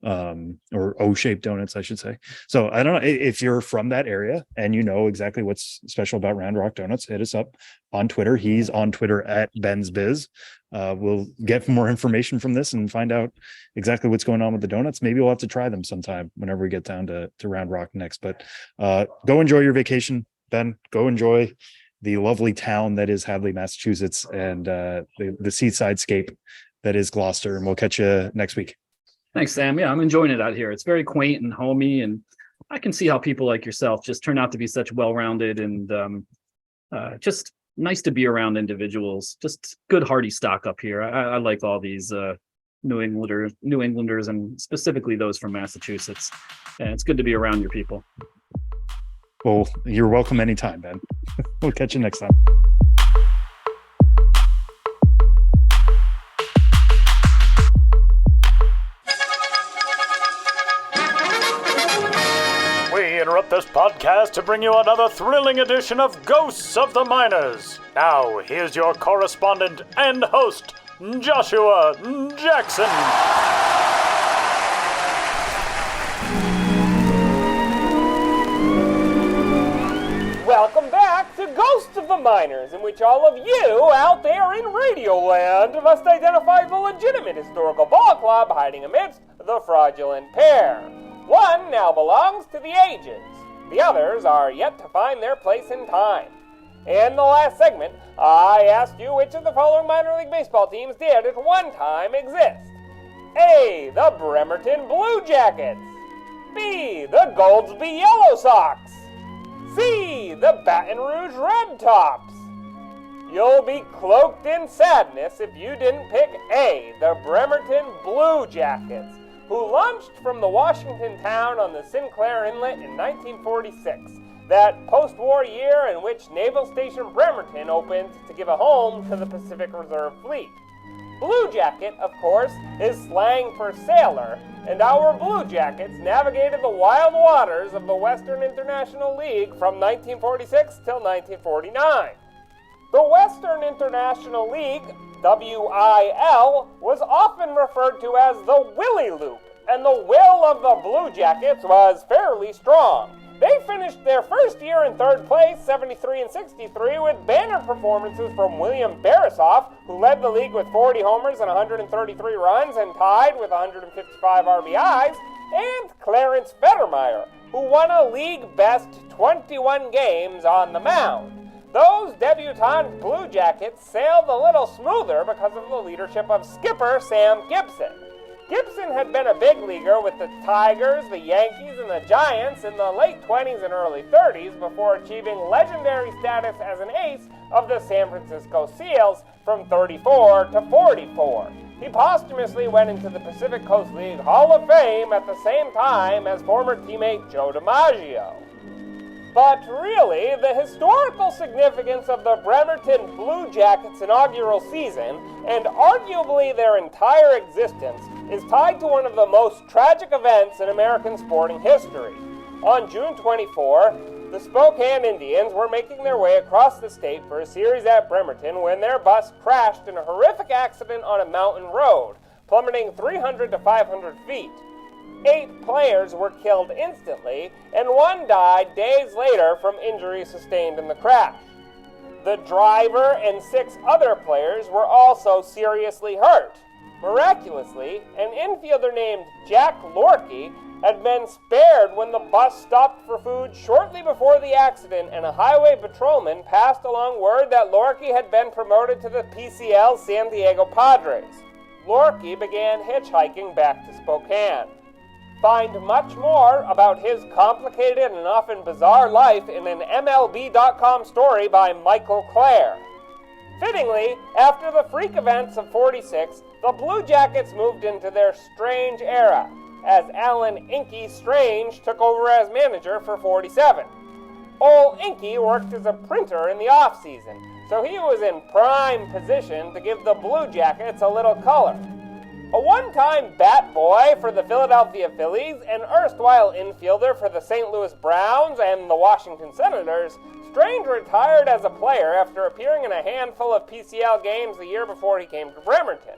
or O-shaped donuts, I should say. So I don't know if you're from that area and you know exactly what's special about Round Rock Donuts, hit us up on Twitter. He's on Twitter at Ben's Biz. We'll get more information from this and find out exactly what's going on with the donuts. Maybe we'll have to try them sometime whenever we get down to Round Rock next. But go enjoy your vacation, Ben. Go enjoy the lovely town that is Hadley, Massachusetts, and the seaside scape that is Gloucester. And we'll catch you next week. Thanks, Sam. Yeah, I'm enjoying it out here. It's very quaint and homey, and I can see how people like yourself just turn out to be such well-rounded and just nice to be around individuals. Just good hearty stock up here. I like all these New Englanders, and specifically those from Massachusetts. And it's good to be around your people. Well, you're welcome anytime, Ben. We'll catch you next time. We interrupt this podcast to bring you another thrilling edition of Ghosts of the Miners. Now, here's your correspondent and host, Joshua Jackson. Welcome back to Ghosts of the Miners, in which all of you out there in Radioland must identify the legitimate historical ball club hiding amidst the fraudulent pair. One now belongs to the ages. The others are yet to find their place in time. In the last segment, I asked you which of the following minor league baseball teams did at one time exist. A. The Bremerton Blue Jackets. B. The Goldsby Yellow Sox. C. The Baton Rouge Red Tops. You'll be cloaked in sadness if you didn't pick A. The Bremerton Blue Jackets, who launched from the Washington town on the Sinclair Inlet in 1946, that post-war year in which Naval Station Bremerton opened to give a home to the Pacific Reserve Fleet. Blue Jacket, of course, is slang for sailor, and our Blue Jackets navigated the wild waters of the Western International League from 1946 till 1949. The Western International League, WIL, was often referred to as the Willie Loop, and the will of the Blue Jackets was fairly strong. They finished their first year in third place, 73 and 63, with banner performances from William Barasoff, who led the league with 40 homers and 133 runs and tied with 155 RBIs, and Clarence Fettermeyer, who won a league-best 21 games on the mound. Those debutante Blue Jackets sailed a little smoother because of the leadership of skipper Sam Gibson. Gibson had been a big leaguer with the Tigers, the Yankees, and the Giants in the late 20s and early 30s before achieving legendary status as an ace of the San Francisco Seals from 34 to 44. He posthumously went into the Pacific Coast League Hall of Fame at the same time as former teammate Joe DiMaggio. But really, the historical significance of the Bremerton Blue Jackets' inaugural season, and arguably their entire existence, is tied to one of the most tragic events in American sporting history. On June 24, the Spokane Indians were making their way across the state for a series at Bremerton when their bus crashed in a horrific accident on a mountain road, plummeting 300 to 500 feet. 8 players were killed instantly, and 1 died days later from injuries sustained in the crash. The driver and 6 other players were also seriously hurt. Miraculously, an infielder named Jack Lorkey had been spared when the bus stopped for food shortly before the accident, and a highway patrolman passed along word that Lorkey had been promoted to the PCL San Diego Padres. Lorkey began hitchhiking back to Spokane. Find much more about his complicated and often bizarre life in an MLB.com story by Michael Clare. Fittingly, after the freak events of 46, the Blue Jackets moved into their strange era, as Alan Inky Strange took over as manager for 47. Old Inky worked as a printer in the off-season, so he was in prime position to give the Blue Jackets a little color. A one-time bat boy for the Philadelphia Phillies and erstwhile infielder for the St. Louis Browns and the Washington Senators, Strange retired as a player after appearing in a handful of PCL games the year before he came to Bremerton.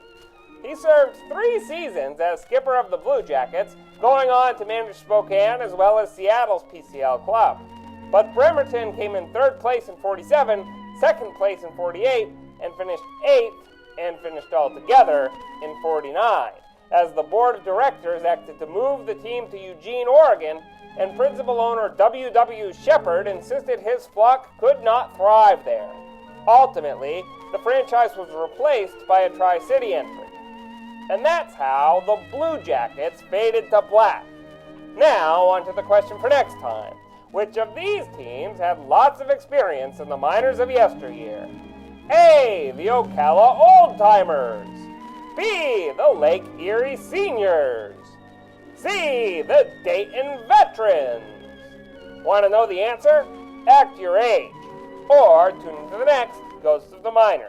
He served 3 seasons as skipper of the Blue Jackets, going on to manage Spokane as well as Seattle's PCL club. But Bremerton came in 3rd place in 47, 2nd place in 48, and finished 8th and finished altogether in 49, as the board of directors acted to move the team to Eugene, Oregon, and principal owner W.W. Shepard insisted his flock could not thrive there. Ultimately, the franchise was replaced by a Tri-City entry. And that's how the Blue Jackets faded to black. Now, on to the question for next time. Which of these teams had lots of experience in the minors of yesteryear? A. The Ocala Old Timers. B. The Lake Erie Seniors. C. The Dayton Veterans. Want to know the answer? Act your age. Or tune into the next Ghosts of the Minors.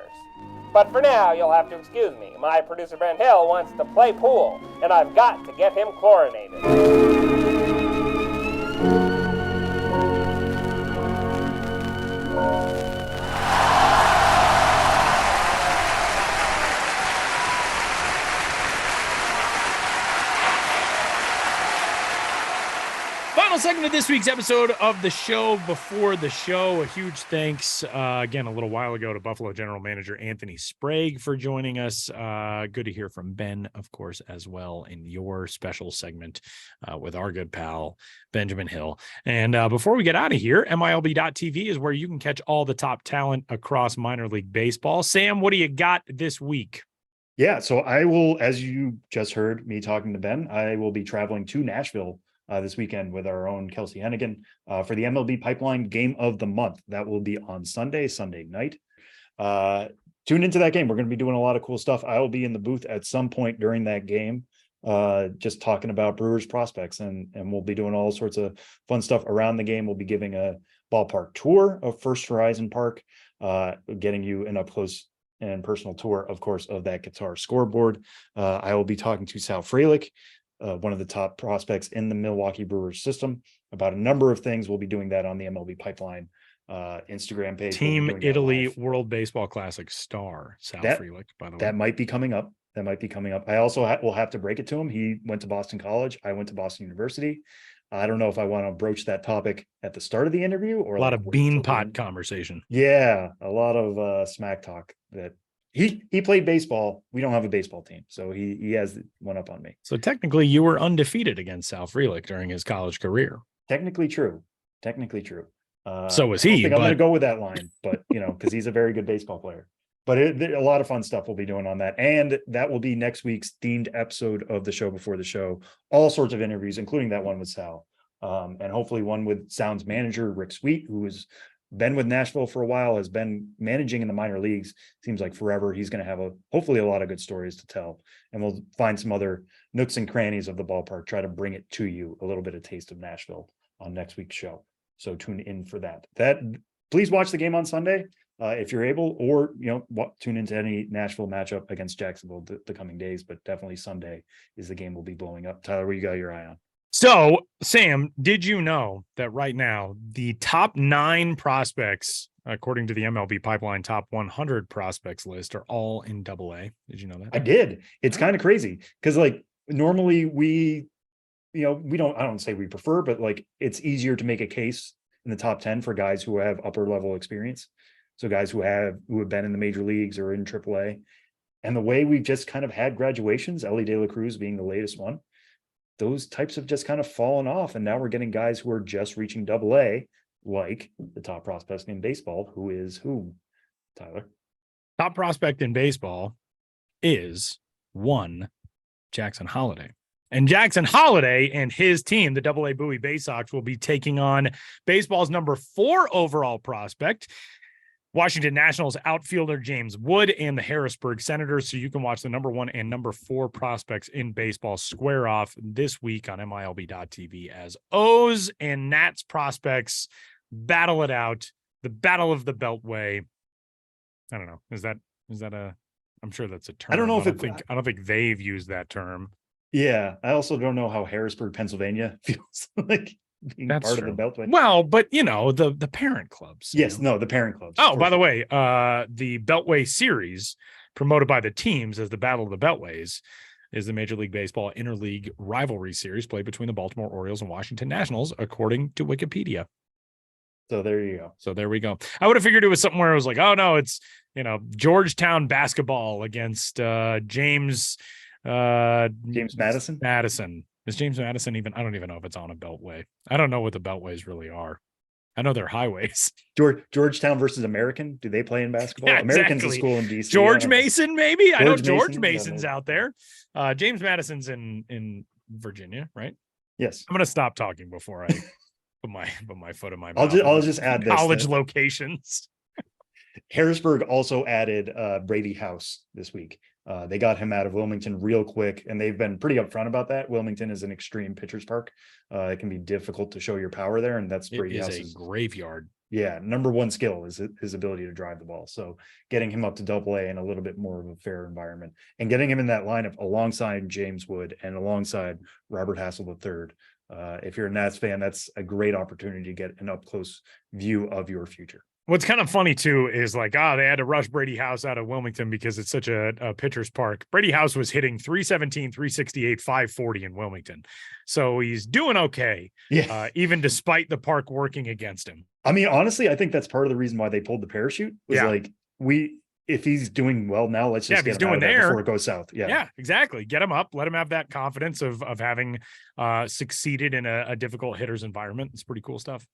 But for now, you'll have to excuse me. My producer Ben Hill wants to play pool, and I've got to get him chlorinated. Final segment of this week's episode of the show before the show. A huge thanks again a little while ago to Buffalo General Manager Anthony Sprague for joining us. Good to hear from Ben, of course, as well in your special segment with our good pal Benjamin Hill. And before we get out of here, MILB.TV is where you can catch all the top talent across minor league baseball. Sam, what do you got this week? Yeah, so I will, as you just heard me talking to Ben, I will be traveling to Nashville this weekend with our own Kelsey Hennigan for the MLB Pipeline Game of the Month. That will be on Sunday night. Tune into that game. We're going to be doing a lot of cool stuff. I will be in the booth at some point during that game, just talking about Brewers prospects, and we'll be doing all sorts of fun stuff around the game. We'll be giving a ballpark tour of First Horizon Park, getting you an up close and personal tour, of course, of that guitar scoreboard. I will be talking to Sal Frelick, one of the top prospects in the Milwaukee Brewers system, about a number of things. We'll be doing that on the MLB Pipeline Instagram page. Team Italy World Baseball Classic star Sal Frelick, by the way. That might be coming up. I also will have to break it to him. He went to Boston College. I went to Boston University. I don't know if I want to broach that topic at the start of the interview or a lot of beanpot conversation. Yeah, a lot of smack talk. That he played baseball. We don't have a baseball team, so he has one up on me. So technically, you were undefeated against Sal Frelick during his college career. Technically true. So was he. I'm going to go with that line, but because he's a very good baseball player. But a lot of fun stuff we'll be doing on that, and that will be next week's themed episode of the show before the show. All sorts of interviews, including that one with Sal, and hopefully one with Sound's manager Rick Sweet, who has been with Nashville for a while, has been managing in the minor leagues. Seems like forever. He's going to have hopefully a lot of good stories to tell, and we'll find some other nooks and crannies of the ballpark. Try to bring it to you, a little bit of taste of Nashville on next week's show. So tune in for that. Please watch the game on Sunday. If you're able, or tune into any Nashville matchup against Jacksonville the coming days, but definitely Sunday is the game we'll be blowing up. Tyler, what you got your eye on? So, Sam, did you know that right now the top 9 prospects, according to the MLB Pipeline Top 100 prospects list, are all in AA? Did you know that? I did. It's kind of crazy because normally we don't, I don't say we prefer, but it's easier to make a case in the top 10 for guys who have upper level experience. So guys who have been in the major leagues or in AAA. And the way we've just kind of had graduations, Ellie De La Cruz being the latest one, those types have just kind of fallen off. And now we're getting guys who are just reaching AA, like the top prospect in baseball, who is who, Tyler? Top prospect in baseball is one Jackson Holliday. And Jackson Holliday and his team, the AA Bowie Bay Sox, will be taking on baseball's number 4 overall prospect, Washington Nationals outfielder James Wood, and the Harrisburg Senators. So you can watch the number 1 and number 4 prospects in baseball square off this week on MILB.TV as O's and Nats prospects battle it out. The Battle of the Beltway. I don't know. Is that I'm sure that's a term. I don't know I don't think they've used that term. Yeah. I also don't know how Harrisburg, Pennsylvania feels like being That's part true. of the Beltway. Well, but the parent clubs. Yes, the parent clubs. Oh, by the way, the Beltway series promoted by the teams as the Battle of the Beltways is the Major League Baseball interleague rivalry series played between the Baltimore Orioles and Washington Nationals, according to Wikipedia. So there you go. So there we go. I would have figured it was something where it was like, oh no, it's Georgetown basketball against James Madison. Is James Madison even? I don't even know if it's on a beltway. I don't know what the beltways really are. I know they're highways. Georgetown versus American. Do they play in basketball? Yeah, American's exactly. a school in DC. George Mason, maybe. I know George Mason, Mason's out there. James Madison's in Virginia, right? Yes. I'm going to stop talking before I put my foot in my mouth. I'll just add this. College locations. Harrisburg also added Brady House this week. They got him out of Wilmington real quick, and they've been pretty upfront about that. Wilmington is an extreme pitcher's park. It can be difficult to show your power there, and that's Brady House's a graveyard. Yeah, number one skill is his ability to drive the ball. So getting him up to Double-A in a little bit more of a fair environment, and getting him in that lineup alongside James Wood and alongside Robert Hassel III. If you're a Nats fan, that's a great opportunity to get an up close view of your future. What's kind of funny too is like, they had to rush Brady House out of Wilmington because it's such a pitcher's park. Brady House was hitting 317, 368, 540 in Wilmington. So he's doing okay. Yeah. Even despite the park working against him. I mean, honestly, I think that's part of the reason why they pulled the parachute was like, if he's doing well now, let's just get him out of there before it goes south. Yeah, exactly. Get him up. Let him have that confidence of having succeeded in a difficult hitter's environment. It's pretty cool stuff.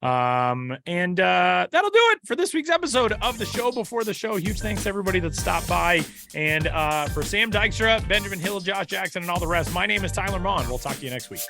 And that'll do it for this week's episode of the Show Before the Show. Huge thanks to everybody that stopped by. And for Sam Dykstra, Benjamin Hill, Josh Jackson, and all the rest, my name is Tyler Maughan. We'll talk to you next week.